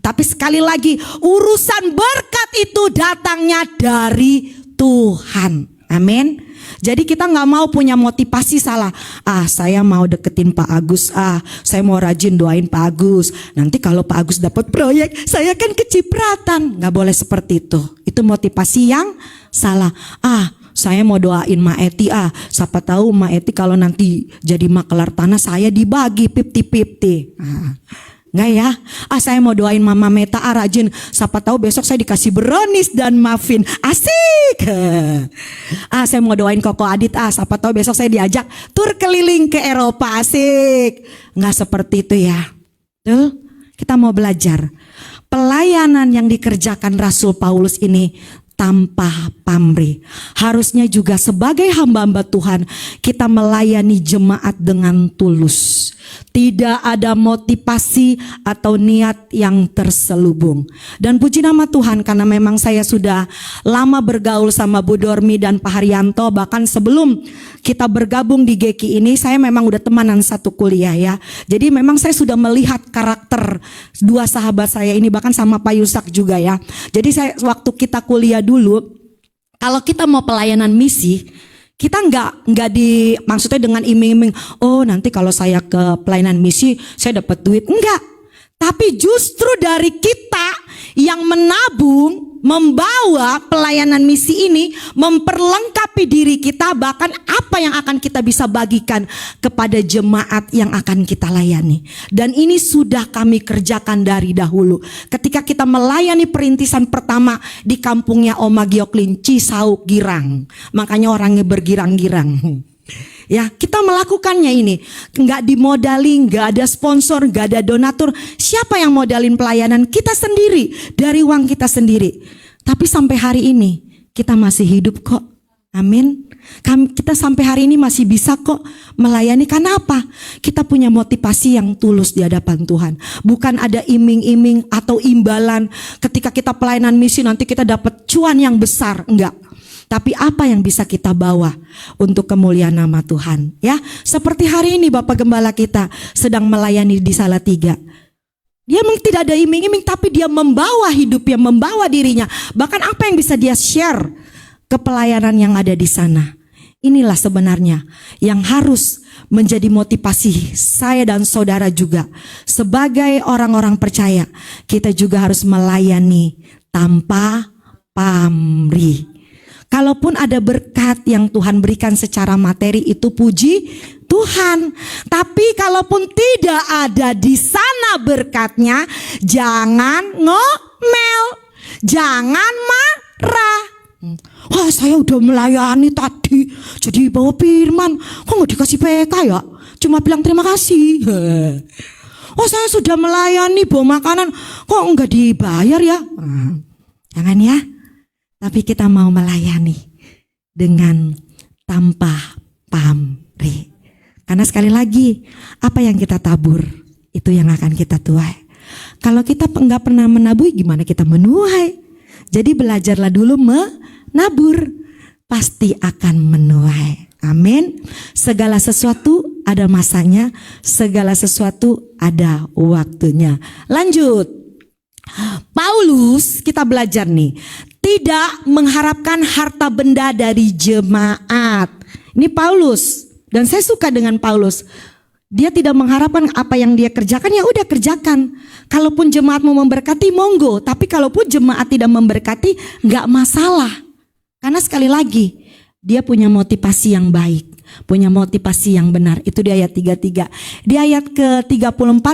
Tapi sekali lagi, urusan berkat itu datangnya dari Tuhan. Amin. Jadi kita gak mau punya motivasi salah. Saya mau deketin Pak Agus. Saya mau rajin doain Pak Agus. Nanti kalau Pak Agus dapat proyek, saya kan kecipratan. Gak boleh seperti itu. Itu motivasi yang salah. Saya mau doain Ma Eti, siapa tahu Ma Eti kalau nanti jadi makelar tanah saya dibagi 50-50. Enggak ya? Saya mau doain Mama Meta, rajin, siapa tahu besok saya dikasih brownies dan muffin. Asik. Saya mau doain Koko Adit, siapa tahu besok saya diajak tur keliling ke Eropa. Asik. Enggak seperti itu ya. Tuh, kita mau belajar. Pelayanan yang dikerjakan Rasul Paulus ini tanpa pamrih. Harusnya juga sebagai hamba-hamba Tuhan kita melayani jemaat dengan tulus. Tidak ada motivasi atau niat yang terselubung. Dan puji nama Tuhan karena memang saya sudah lama bergaul sama Bu Dormi dan Pak Haryanto. Bahkan sebelum kita bergabung di GKI ini saya memang udah temanan satu kuliah ya. Jadi memang saya sudah melihat karakter dua sahabat saya ini, bahkan sama Pak Yusak juga ya. Jadi saya waktu kita kuliah dulu, kalau kita mau pelayanan misi, kita nggak maksudnya dengan iming-iming, oh nanti kalau saya ke pelayanan misi saya dapat duit, enggak. Tapi justru dari kita yang menabung, membawa pelayanan misi ini, memperlengkapi diri kita, bahkan apa yang akan kita bisa bagikan kepada jemaat yang akan kita layani. Dan ini sudah kami kerjakan dari dahulu. Ketika kita melayani perintisan pertama di kampungnya Oma Gioklin, Cisauk Girang. Makanya orangnya bergirang-girang. Ya, kita melakukannya ini, nggak dimodali, nggak ada sponsor, nggak ada donatur. Siapa yang modalin pelayanan? Kita sendiri, dari uang kita sendiri. Tapi sampai hari ini kita masih hidup kok. Amin. Kita sampai hari ini masih bisa kok melayani. Karena apa? Kita punya motivasi yang tulus di hadapan Tuhan. Bukan ada iming-iming atau imbalan. Ketika kita pelayanan misi nanti kita dapat cuan yang besar, enggak. Tapi apa yang bisa kita bawa untuk kemuliaan nama Tuhan, ya? Seperti hari ini Bapak Gembala kita sedang melayani di Salatiga. Dia tidak ada iming-iming, tapi dia membawa hidupnya, membawa dirinya. Bahkan apa yang bisa dia share ke pelayanan yang ada di sana. Inilah sebenarnya yang harus menjadi motivasi saya dan saudara juga. Sebagai orang-orang percaya, kita juga harus melayani tanpa pamrih. Kalaupun ada berkat yang Tuhan berikan secara materi, itu puji Tuhan. Tapi kalaupun tidak ada di sana berkatnya, jangan ngomel, jangan marah. Wah, saya udah melayani tadi, jadi bawa firman, kok nggak dikasih PK ya? Cuma bilang terima kasih. Oh, saya sudah melayani bawa makanan, kok nggak dibayar ya? Jangan ya. Tapi kita mau melayani dengan tanpa pamrih. Karena sekali lagi, apa yang kita tabur, itu yang akan kita tuai. Kalau kita nggak pernah menabur, gimana kita menuai? Jadi belajarlah dulu menabur, pasti akan menuai. Amin. Segala sesuatu ada masanya, segala sesuatu ada waktunya. Lanjut. Paulus, kita belajar nih, tidak mengharapkan harta benda dari jemaat. Ini Paulus, dan saya suka dengan Paulus. Dia tidak mengharapkan apa yang dia kerjakan, ya udah kerjakan. Kalaupun jemaat mau memberkati, monggo. Tapi kalaupun jemaat tidak memberkati, nggak masalah. Karena sekali lagi, dia punya motivasi yang baik, punya motivasi yang benar. Itu di ayat 33. Di ayat ke-34,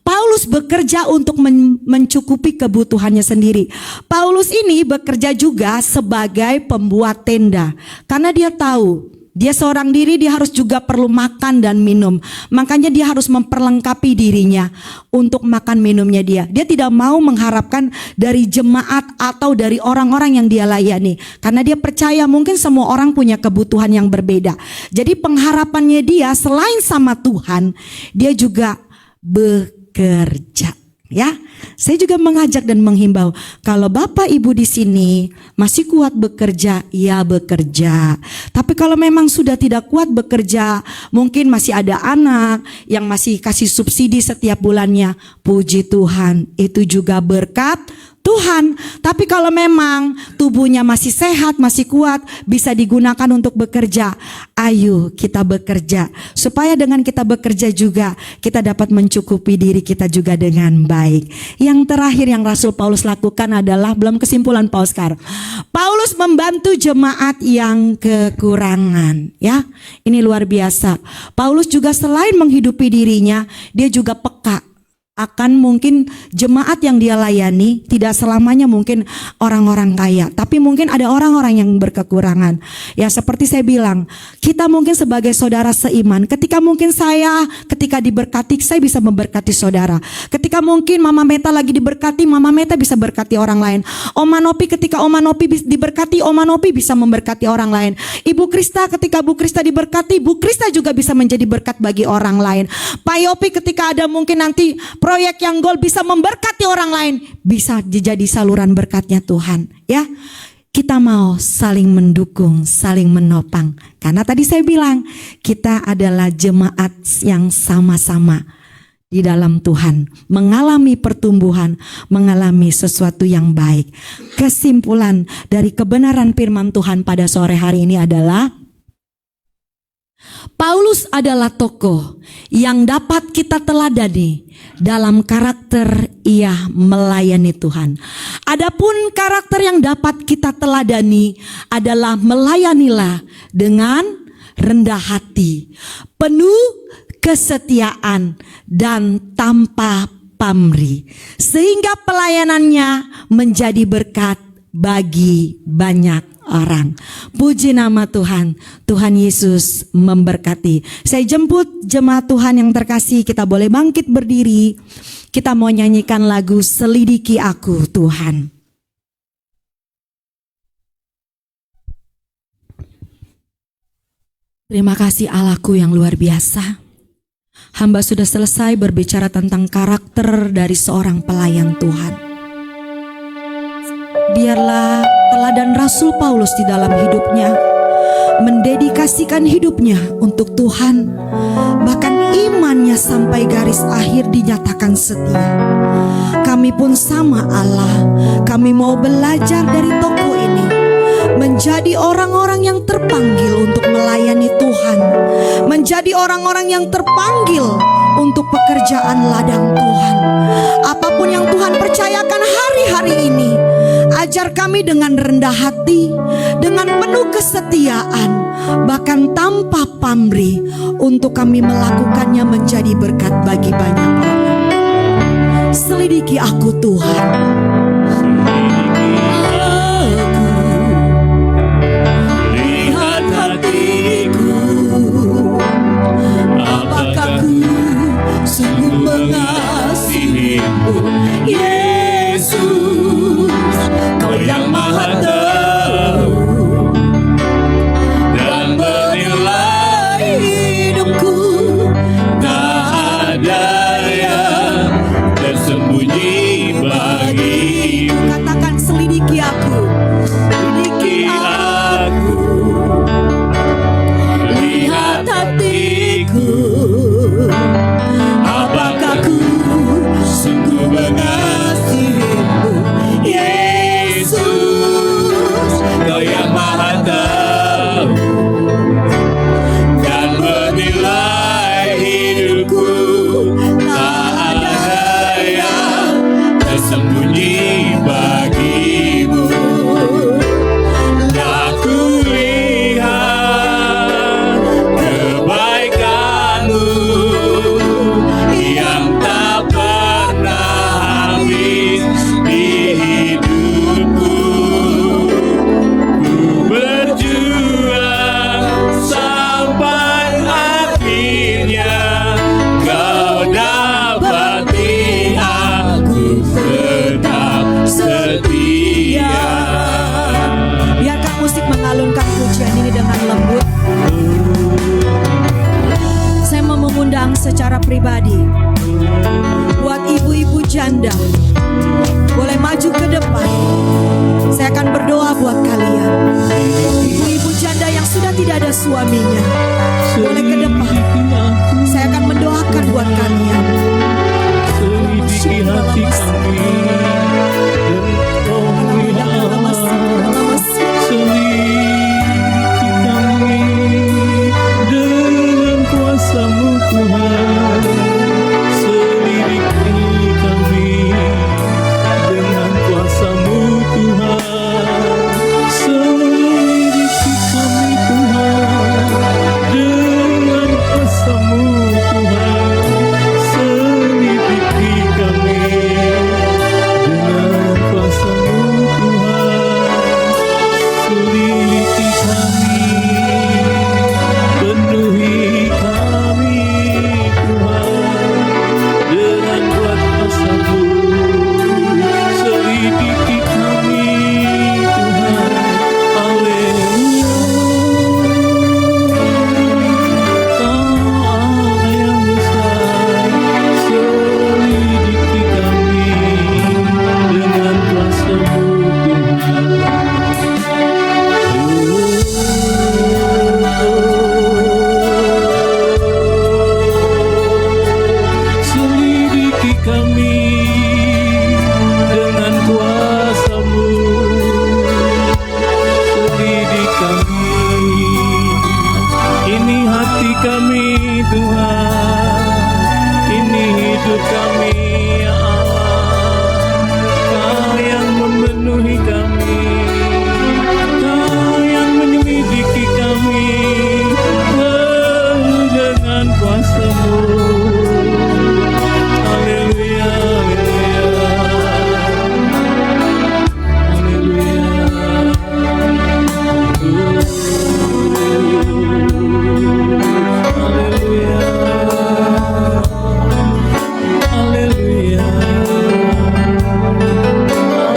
Paulus bekerja untuk mencukupi kebutuhannya sendiri. Paulus ini bekerja juga sebagai pembuat tenda. Karena dia tahu, dia seorang diri, dia harus juga perlu makan dan minum. Makanya dia harus memperlengkapi dirinya untuk makan minumnya dia. Dia tidak mau mengharapkan dari jemaat atau dari orang-orang yang dia layani. Karena dia percaya mungkin semua orang punya kebutuhan yang berbeda. Jadi pengharapannya dia selain sama Tuhan, dia juga bekerja. Ya, saya juga mengajak dan menghimbau, kalau Bapak Ibu di sini masih kuat bekerja, ya bekerja. Tapi kalau memang sudah tidak kuat bekerja, mungkin masih ada anak yang masih kasih subsidi setiap bulannya, puji Tuhan, itu juga berkat Tuhan. Tapi kalau memang tubuhnya masih sehat, masih kuat, bisa digunakan untuk bekerja, ayo kita bekerja. Supaya dengan kita bekerja juga, kita dapat mencukupi diri kita juga dengan baik. Yang terakhir yang Rasul Paulus lakukan adalah, belum kesimpulan Paulus sekarang, Paulus membantu jemaat yang kekurangan. Ya, ini luar biasa. Paulus juga selain menghidupi dirinya, dia juga peka akan mungkin jemaat yang dia layani tidak selamanya mungkin orang-orang kaya, tapi mungkin ada orang-orang yang berkekurangan. Ya seperti saya bilang, kita mungkin sebagai saudara seiman, ketika mungkin ketika diberkati, saya bisa memberkati saudara. Ketika mungkin Mama Meta lagi diberkati, Mama Meta bisa berkati orang lain. Oma Nopi, ketika Oma Nopi diberkati, Oma Nopi bisa memberkati orang lain. Ibu Krista, ketika Bu Krista diberkati, Bu Krista juga bisa menjadi berkat bagi orang lain. Pak Yopi, ketika ada mungkin nanti proyek yang goal bisa memberkati orang lain, bisa jadi saluran berkatnya Tuhan. Ya, kita mau saling mendukung, saling menopang. Karena tadi saya bilang, kita adalah jemaat yang sama-sama di dalam Tuhan, mengalami pertumbuhan, mengalami sesuatu yang baik. Kesimpulan dari kebenaran firman Tuhan pada sore hari ini adalah Paulus adalah tokoh yang dapat kita teladani dalam karakter ia melayani Tuhan. Adapun karakter yang dapat kita teladani adalah melayanilah dengan rendah hati, penuh kesetiaan dan tanpa pamrih, sehingga pelayanannya menjadi berkat bagi banyak orang. Puji nama Tuhan. Tuhan Yesus memberkati. Saya jemput jemaat Tuhan yang terkasih, kita boleh bangkit berdiri. Kita mau nyanyikan lagu Selidiki Aku Tuhan. Terima kasih Allahku yang luar biasa. Hamba sudah selesai berbicara tentang karakter dari seorang pelayan Tuhan. Biarlah teladan Rasul Paulus di dalam hidupnya mendedikasikan hidupnya untuk Tuhan, bahkan imannya sampai garis akhir dinyatakan setia. Kami pun sama Allah, kami mau belajar dari tokoh ini, menjadi orang-orang yang terpanggil untuk melayani Tuhan, menjadi orang-orang yang terpanggil untuk pekerjaan ladang Tuhan. Apapun yang Tuhan percayakan hari-hari ini, ajar kami dengan rendah hati, dengan penuh kesetiaan, bahkan tanpa pamrih, untuk kami melakukannya menjadi berkat bagi banyak orang. Selidiki aku Tuhan. Lihat hatiku, apakah ku sungguh mengasihimu, Yesus, Kau yang Maha Tahu dan menilai hidupku. Tak ada yang tersembunyi bagimu. Katakan selidiki aku, selidiki aku, lihat hatiku, apakah ku sungguh mengasihimu, Yesus, Kau yang Maha Tahu dan menilai hidupku. Tak ada yang tersembunyi bagimu. Aku lihat kebaikan-Mu yang tak pernah habis di hidupku. Ku berjuang sampai akhirnya Kau dapati aku tetap setia. Biarkan musik mengalunkan pujian ini dengan lembut. Saya mau mengundang secara pribadi buat ibu-ibu janda, boleh maju ke depan. Saya akan berdoa buat kalian. Ibu-ibu janda yang sudah tidak ada suaminya, boleh ke depan. Saya akan mendoakan buat kalian. Selidiki hati kami, selidiki kami dengan kuasa-Mu Tuhan. Selidiki kami dengan kuasa-Mu Tuhan. Selidiki kami Tuhan dengan kuasa-Mu Tuhan. kami Tuhan, ini hidup kami ya Allah. Kau yang memenuhi kami, Kau yang menyelidiki kami dengan kuasa-Mu. Haleluya, haleluya, haleluya, haleluya,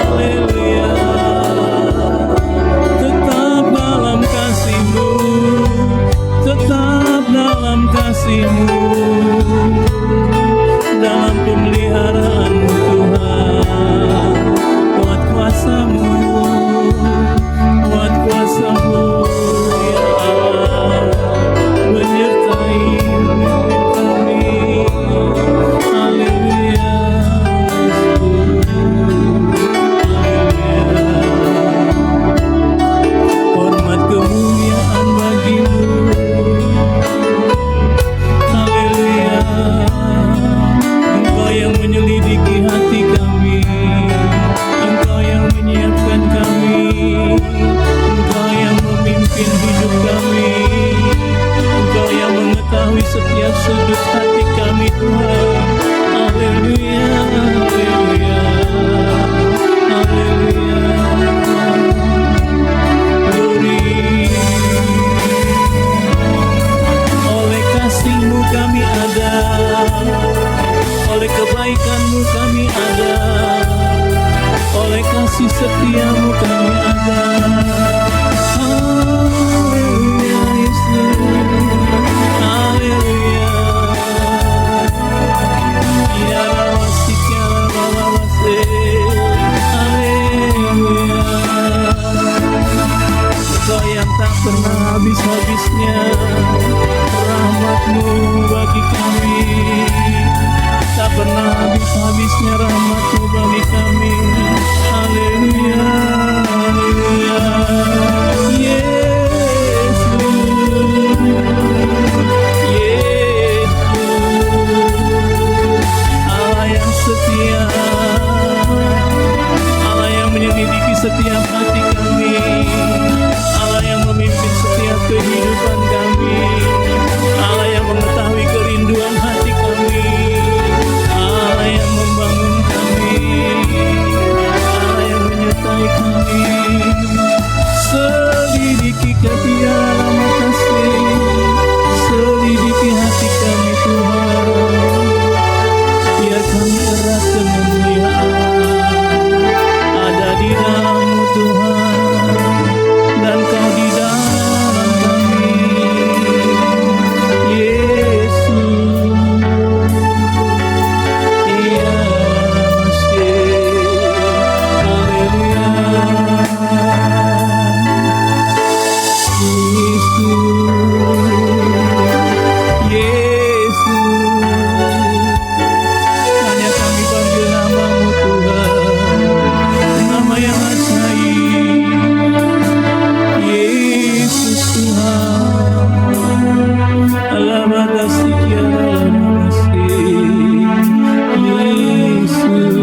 haleluya. Tetap dalam kasih-Mu, tetap dalam kasih-Mu, dalam pemeliharaan-Mu Tuhan. Kuat kuasa-Mu, kuat kuasa-Mu ya Allah, menyertai kami. Haleluya, haleluya. Hormat kemuliaan bagi-Mu. Haleluya. Engkau yang menyelidiki hati kami, Engkau yang menyiapkan kami, Engkau yang memimpin hidup kami, Engkau yang mengetahui setiap sudut hati kami Tuhan. Haleluya, haleluya, haleluya. Glory. Oleh kasih-Mu kami ada, oleh kebaikan-Mu kami ada, oleh kasih setia-Mu kami ada. Haleluya Yesus, haleluya. Ya rawasi, ya rawasi, haleluya. Engkau yang tak pernah habis-habisnya rahmat-Mu bagi kami, tak pernah habis-habisnya rahmat-Mu bagi kami. Haleluya, haleluya. Yesus, Yesus, Allah yang setia, Allah yang menyelidiki setiap hati kami, Allah yang memimpin setiap kehidupan kami, Allah yang mengetahui kerinduan hati kami, Allah yang membangun kami, Allah yang menyertai kami. Selidiki ketiadaan kasih, selidiki hati kami Tuhan, biar kami erat dengan-Mu ya Allah, ada di dalam-Mu Tuhan, dan Kau di dalam kami. Yesus, iya masih, haleluya. Yesus, hanya kami panggil nama-Mu Tuhan, nama yang ajaib. Yesus Tuhan, Allah makasih ya Allah makasih. Yesus,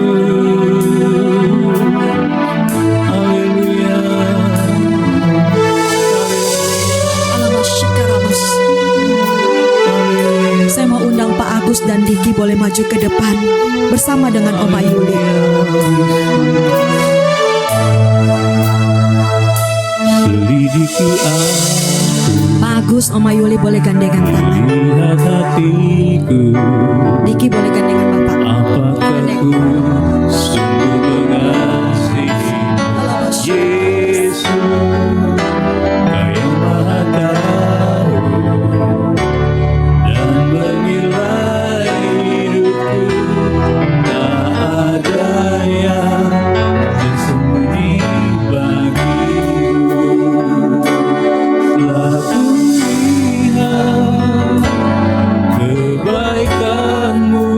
haleluya, Saya mau undang Pak Agus dan Diki boleh maju ke depan bersama dengan Oma Yuli. selidiki aku, Pak Agus, Oma Yuli boleh gandengan tangan. lihat hatiku, Diki boleh gandengan Bapak. apakah ku sungguh mengasihi Yesus, Kau yang Maha Tahu dan menilai hidupku. Tak ada yang tersembunyi bagimu. Telah kulihat kebaikan-Mu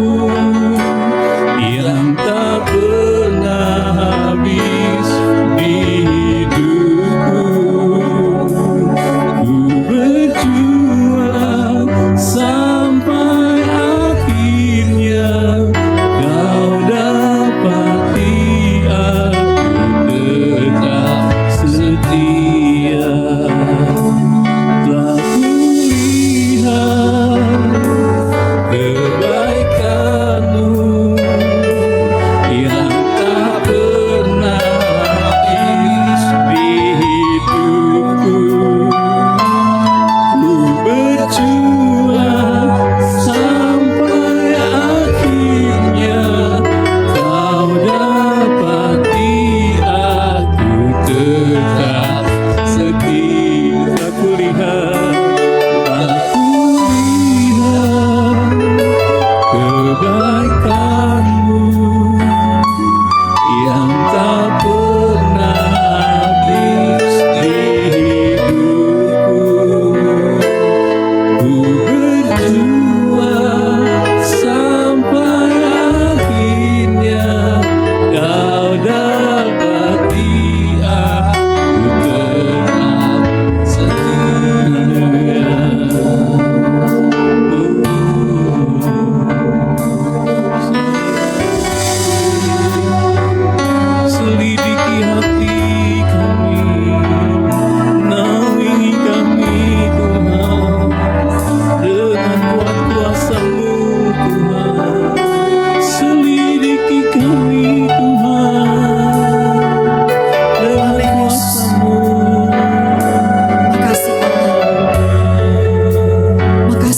yang tak pernah habis di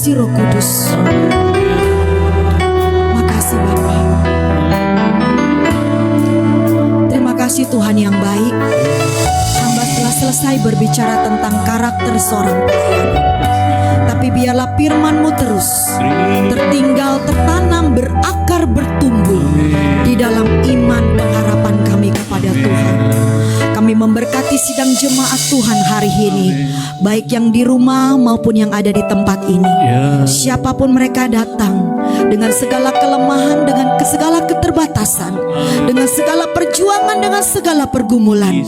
kasih Roh Kudus. Makasih Bapa. Terima kasih Tuhan yang baik. Hamba telah selesai berbicara tentang karakter seorang pelayan. Tapi biarlah firman-Mu terus tertinggal, tertanam, berakar, bertumbuh di dalam iman pengharapan kami kepada Tuhan. Kami memberkati sidang jemaat Tuhan hari ini, baik yang di rumah maupun yang ada di tempat ini. Siapapun mereka datang, dengan segala kelemahan, dengan segala keterbatasan, dengan segala perjuangan, dengan segala pergumulan,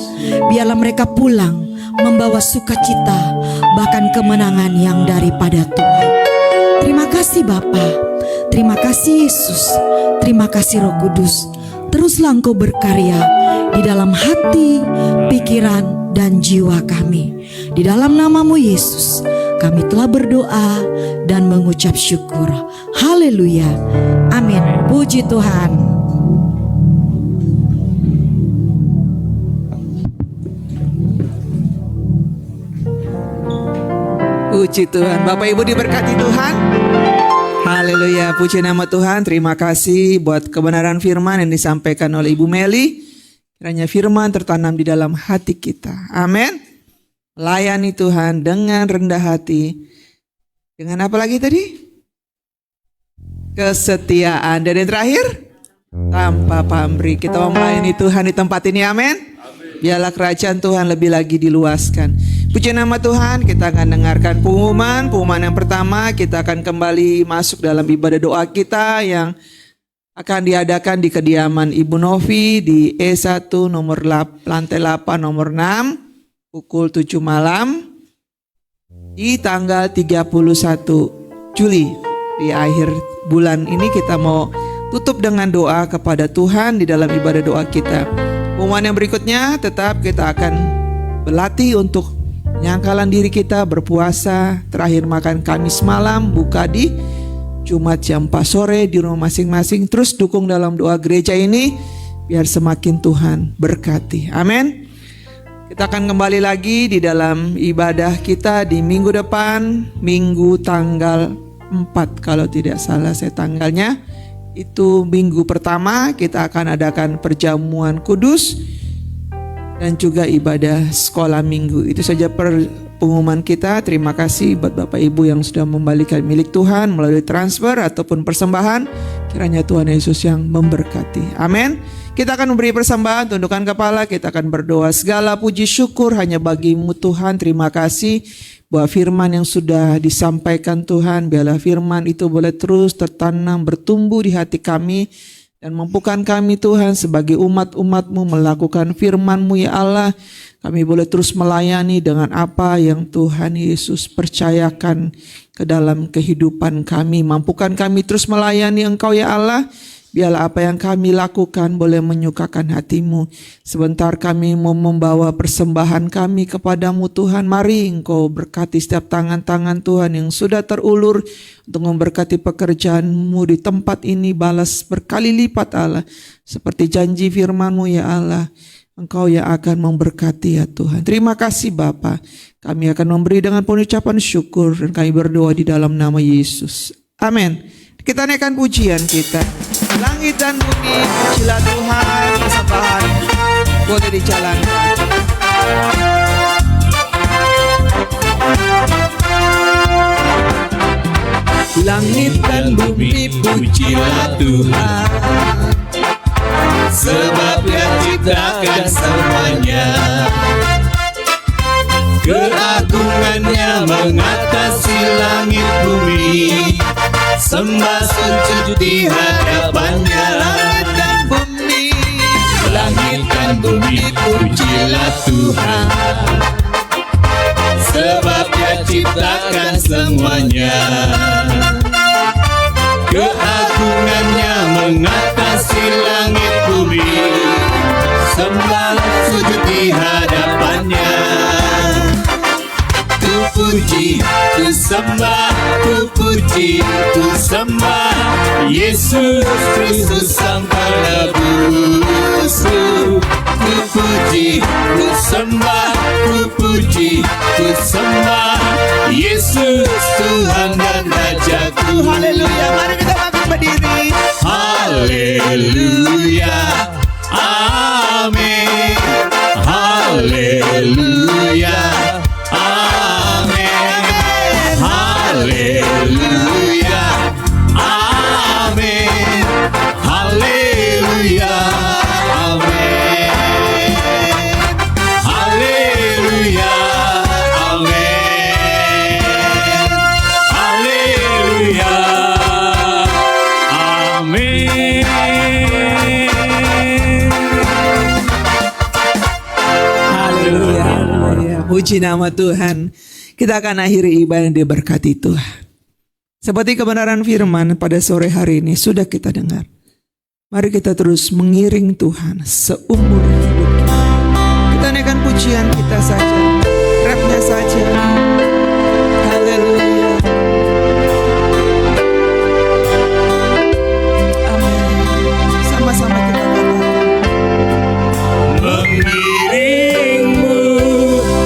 biarlah mereka pulang membawa sukacita, bahkan kemenangan yang daripada Tuhan. Terima kasih Bapa, terima kasih Yesus, terima kasih Roh Kudus. Teruslah Engkau berkarya di dalam hati, pikiran, dan jiwa kami. Di dalam nama-Mu Yesus, kami telah berdoa dan mengucap syukur. Haleluya. Amin. Puji Tuhan. Puji Tuhan. Bapak Ibu diberkati Tuhan. Haleluya. Puji nama Tuhan. Terima kasih buat kebenaran firman yang disampaikan oleh Ibu Meli. Kiranya firman tertanam di dalam hati kita. Amin. Melayani Tuhan dengan rendah hati. Dengan apa lagi tadi? Kesetiaan. Dan yang terakhir, tanpa pamrih. Kita mau melayani Tuhan di tempat ini. Amin. Biarlah kerajaan Tuhan lebih lagi diluaskan. Puji nama Tuhan, kita akan dengarkan pengumuman. Pengumuman yang pertama, kita akan kembali masuk dalam ibadah doa kita yang akan diadakan di kediaman Ibu Novi di E1 nomor lantai 8 nomor 6 pukul 7 malam di tanggal 31 Juli. Di akhir bulan ini kita mau tutup dengan doa kepada Tuhan di dalam ibadah doa kita. Pengumuman yang berikutnya, tetap kita akan berlatih untuk penyangkalan diri kita, berpuasa, terakhir makan Kamis malam, buka di Jumat jam 4 sore di rumah masing-masing. Terus dukung dalam doa gereja ini biar semakin Tuhan berkati. Amin. Kita akan kembali lagi di dalam ibadah kita di minggu depan, minggu tanggal 4 kalau tidak salah saya tanggalnya. Itu minggu pertama kita akan adakan perjamuan kudus dan juga ibadah sekolah minggu. Itu saja pengumuman kita. Terima kasih buat Bapak Ibu yang sudah membalikan milik Tuhan melalui transfer ataupun persembahan. Kiranya Tuhan Yesus yang memberkati. Amin. Kita akan memberi persembahan, tundukkan kepala, kita akan berdoa. Segala puji syukur hanya bagi-Mu Tuhan. Terima kasih bahwa firman yang sudah disampaikan Tuhan, biarlah firman itu boleh terus tertanam, bertumbuh di hati kami, dan mampukan kami Tuhan sebagai umat-umat-Mu melakukan firman-Mu ya Allah. Kami boleh terus melayani dengan apa yang Tuhan Yesus percayakan ke dalam kehidupan kami. Mampukan kami terus melayani Engkau ya Allah. Biarlah apa yang kami lakukan boleh menyukakan hati-Mu. Sebentar kami mau membawa persembahan kami kepadamu Tuhan. Mari Engkau berkati setiap tangan-tangan Tuhan yang sudah terulur untuk memberkati pekerjaan-Mu di tempat ini. Balas berkali lipat Allah. Seperti janji firman-Mu ya Allah. Engkau yang akan memberkati ya Tuhan. Terima kasih Bapa. Kami akan memberi dengan pengucapan syukur dan kami berdoa di dalam nama Yesus. Amin. Kita naikkan pujian kita. Langit dan bumi, pujilah Tuhan, persembahan boleh dijalankan. Langit dan bumi, pujilah Tuhan, sebab Dia ciptakan semuanya. Keagungannya mengatasi langit bumi, sembah sujud di hadapannya. langit dan bumi, Langit dan bumi, pujilah Tuhan, sebab Dia ciptakan semuanya. Keagungannya mengatasi langit bumi, sembah sujud di hadapannya. puji, ku sembah, ku puji, ku sembah Yesus Kristus Sang Penebusku. Ku puji, ku sembah, ku puji, ku sembah Yesus Tuhan dan Rajaku. Haleluya. Mari kita bangkit berdiri. Haleluya, amin. Haleluya, amin. Haleluya, amin. Haleluya, amin. Haleluya, amin. Haleluya, amin. Haleluya. Puji nama Tuhan. Kita akan akhiri ibadah yang diberkati Tuhan. Seperti kebenaran firman pada sore hari ini sudah kita dengar. Mari kita terus mengiring Tuhan seumur hidup kita. Kita naikkan pujian kita saja, rapnya saja. Haleluya. Amin. Sama-sama kita katakan. Mengiringmu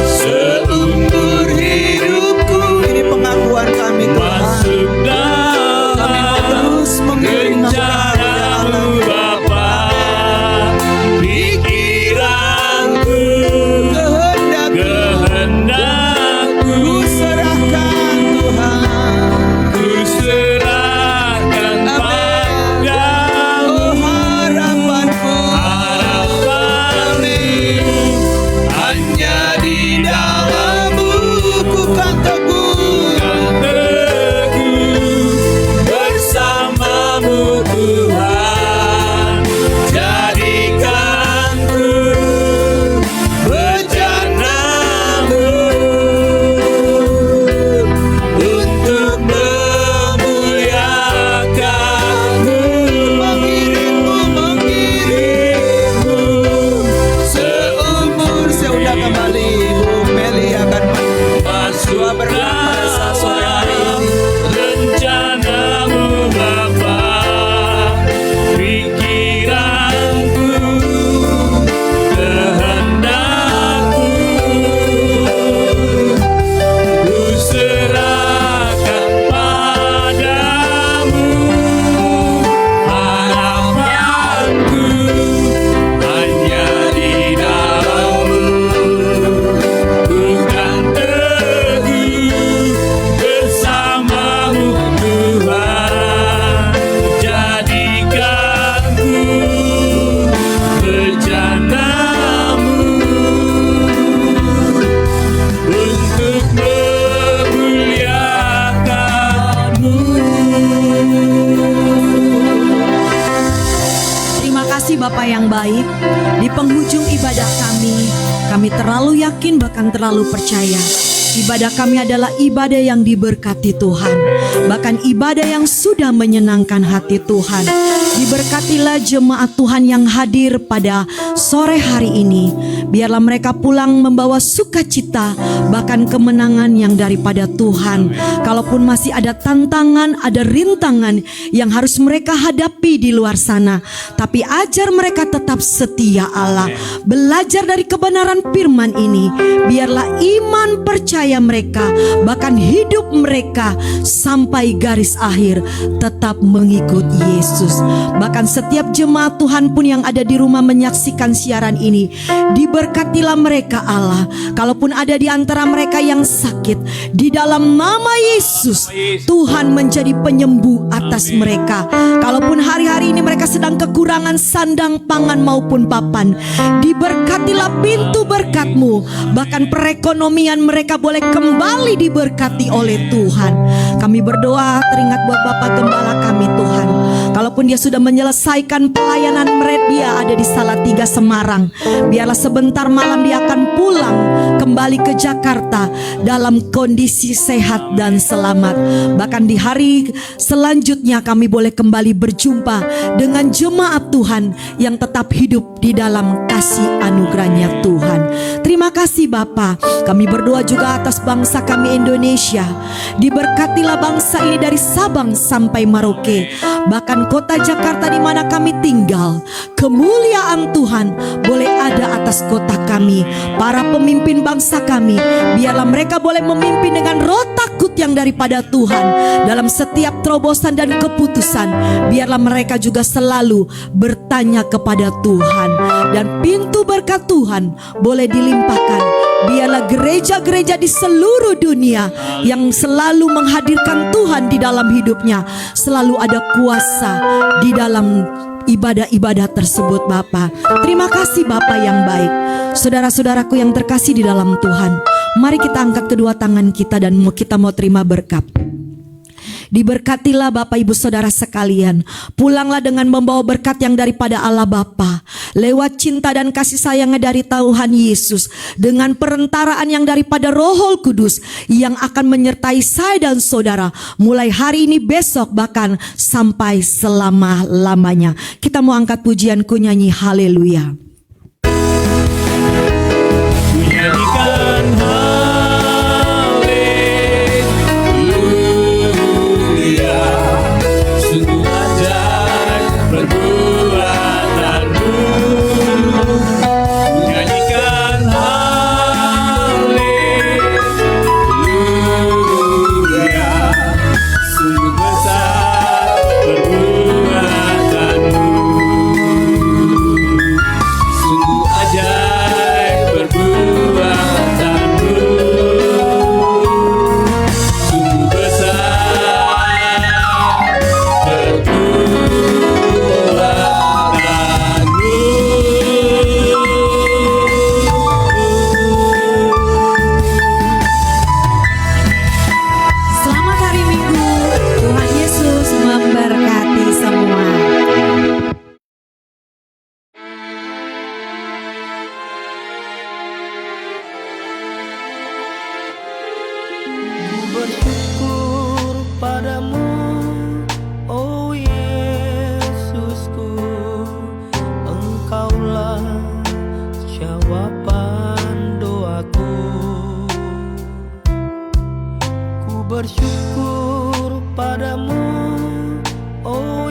seumur hidupku, Ini pengakuan kami Tuhan. masuk dalam Terus mengiring rencanamu Bapa. Pikiranku, kehendakku, Ku serahkan Tuhan. ku serahkan padamu. Oh harapanku, Harapanku hanya di dalam-Mu. ku kan teguh. Teguh bersamamu Tuhan, jadikanku bejanamu untuk memuliakan-Mu. Mengiringmu seumur Sudah kembali Ibu Meli akan masuk berkata sore hari dalam ini. rencanamu Bapa. Pikiranku, kehendakku, ku serahkan padamu. Harapanku hanya di dalam-Mu. Ku kan teguh bersamamu Tuhan, jadikanku bejanamu untuk memuliakan-Mu. Terima kasih Bapak yang baik. Di penghujung ibadah kami terlalu yakin bahkan terlalu percaya. Ibadah kami adalah ibadah yang diberkati Tuhan. Bahkan ibadah yang sudah menyenangkan hati Tuhan. Diberkatilah jemaat Tuhan yang hadir pada sore hari ini. Biarlah mereka pulang membawa sukacita, bahkan kemenangan yang daripada Tuhan. Kalaupun masih ada tantangan, ada rintangan yang harus mereka hadapi di luar sana, tapi ajar mereka tetap setia Allah. Belajar dari kebenaran firman ini. Biarlah iman percaya mereka, bahkan hidup mereka sampai garis akhir tetap mengikut Yesus. Bahkan setiap jemaat Tuhan pun yang ada di rumah menyaksikan siaran ini, diberkatilah mereka Allah. Kalaupun ada di antara mereka yang sakit, di dalam nama Yesus Tuhan menjadi penyembuh atas mereka. Kalaupun hari-hari ini mereka sedang kekurangan sandang, pangan maupun papan, diberkatilah pintu berkat-Mu. Bahkan perekonomian mereka boleh kembali diberkati oleh Tuhan. Kami berdoa berdoa teringat buat Bapak Gembala kami Tuhan. Kalaupun dia sudah menyelesaikan pelayanan dia ada di Salatiga Semarang, biarlah sebentar malam dia akan pulang kembali ke Jakarta dalam kondisi sehat dan selamat. Bahkan di hari selanjutnya kami boleh kembali berjumpa dengan jemaat Tuhan yang tetap hidup di dalam kasih anugerahnya Tuhan. Terima kasih Bapa. Kami berdoa juga atas bangsa kami Indonesia. Diberkatilah bangsa ini dari Sabang sampai Merauke, bahkan kota Jakarta di mana kami tinggal. Kemuliaan Tuhan boleh ada atas kota kami. Para pemimpin bangsa kami, biarlah mereka boleh memimpin dengan roh takut yang daripada Tuhan dalam setiap terobosan dan keputusan. Biarlah mereka juga selalu bertanya kepada Tuhan, dan pintu berkat Tuhan boleh dilimpahkan. Biarlah gereja-gereja di seluruh dunia yang selalu menghadirkan Tuhan di dalam hidupnya selalu ada kuasa di dalam ibadah-ibadah tersebut Bapa. Terima kasih Bapa yang baik. Saudara-saudaraku yang terkasih di dalam Tuhan, mari kita angkat kedua tangan kita dan kita mau terima berkat. Diberkatilah Bapak Ibu Saudara sekalian. Pulanglah dengan membawa berkat yang daripada Allah Bapa, lewat cinta dan kasih sayangnya dari Tuhan Yesus, dengan perentaraan yang daripada Roh Kudus yang akan menyertai saya dan saudara mulai hari ini, besok, bahkan sampai selama-lamanya. Kita mau angkat pujianku, nyanyi haleluya. Nyanyikan haleluya, sungguh ajaib perbuatanmu. Nyanyikan haleluya, sungguh besar perbuatanmu. Sungguh ajaib perbuatanmu, sungguh besar perbuatanmu. Selamat hari Minggu. Tuhan Yesus memberkati semua. Bersyukur padamu, oh Yesusku, Engkaulah jawaban doaku. Ku bersyukur padamu, oh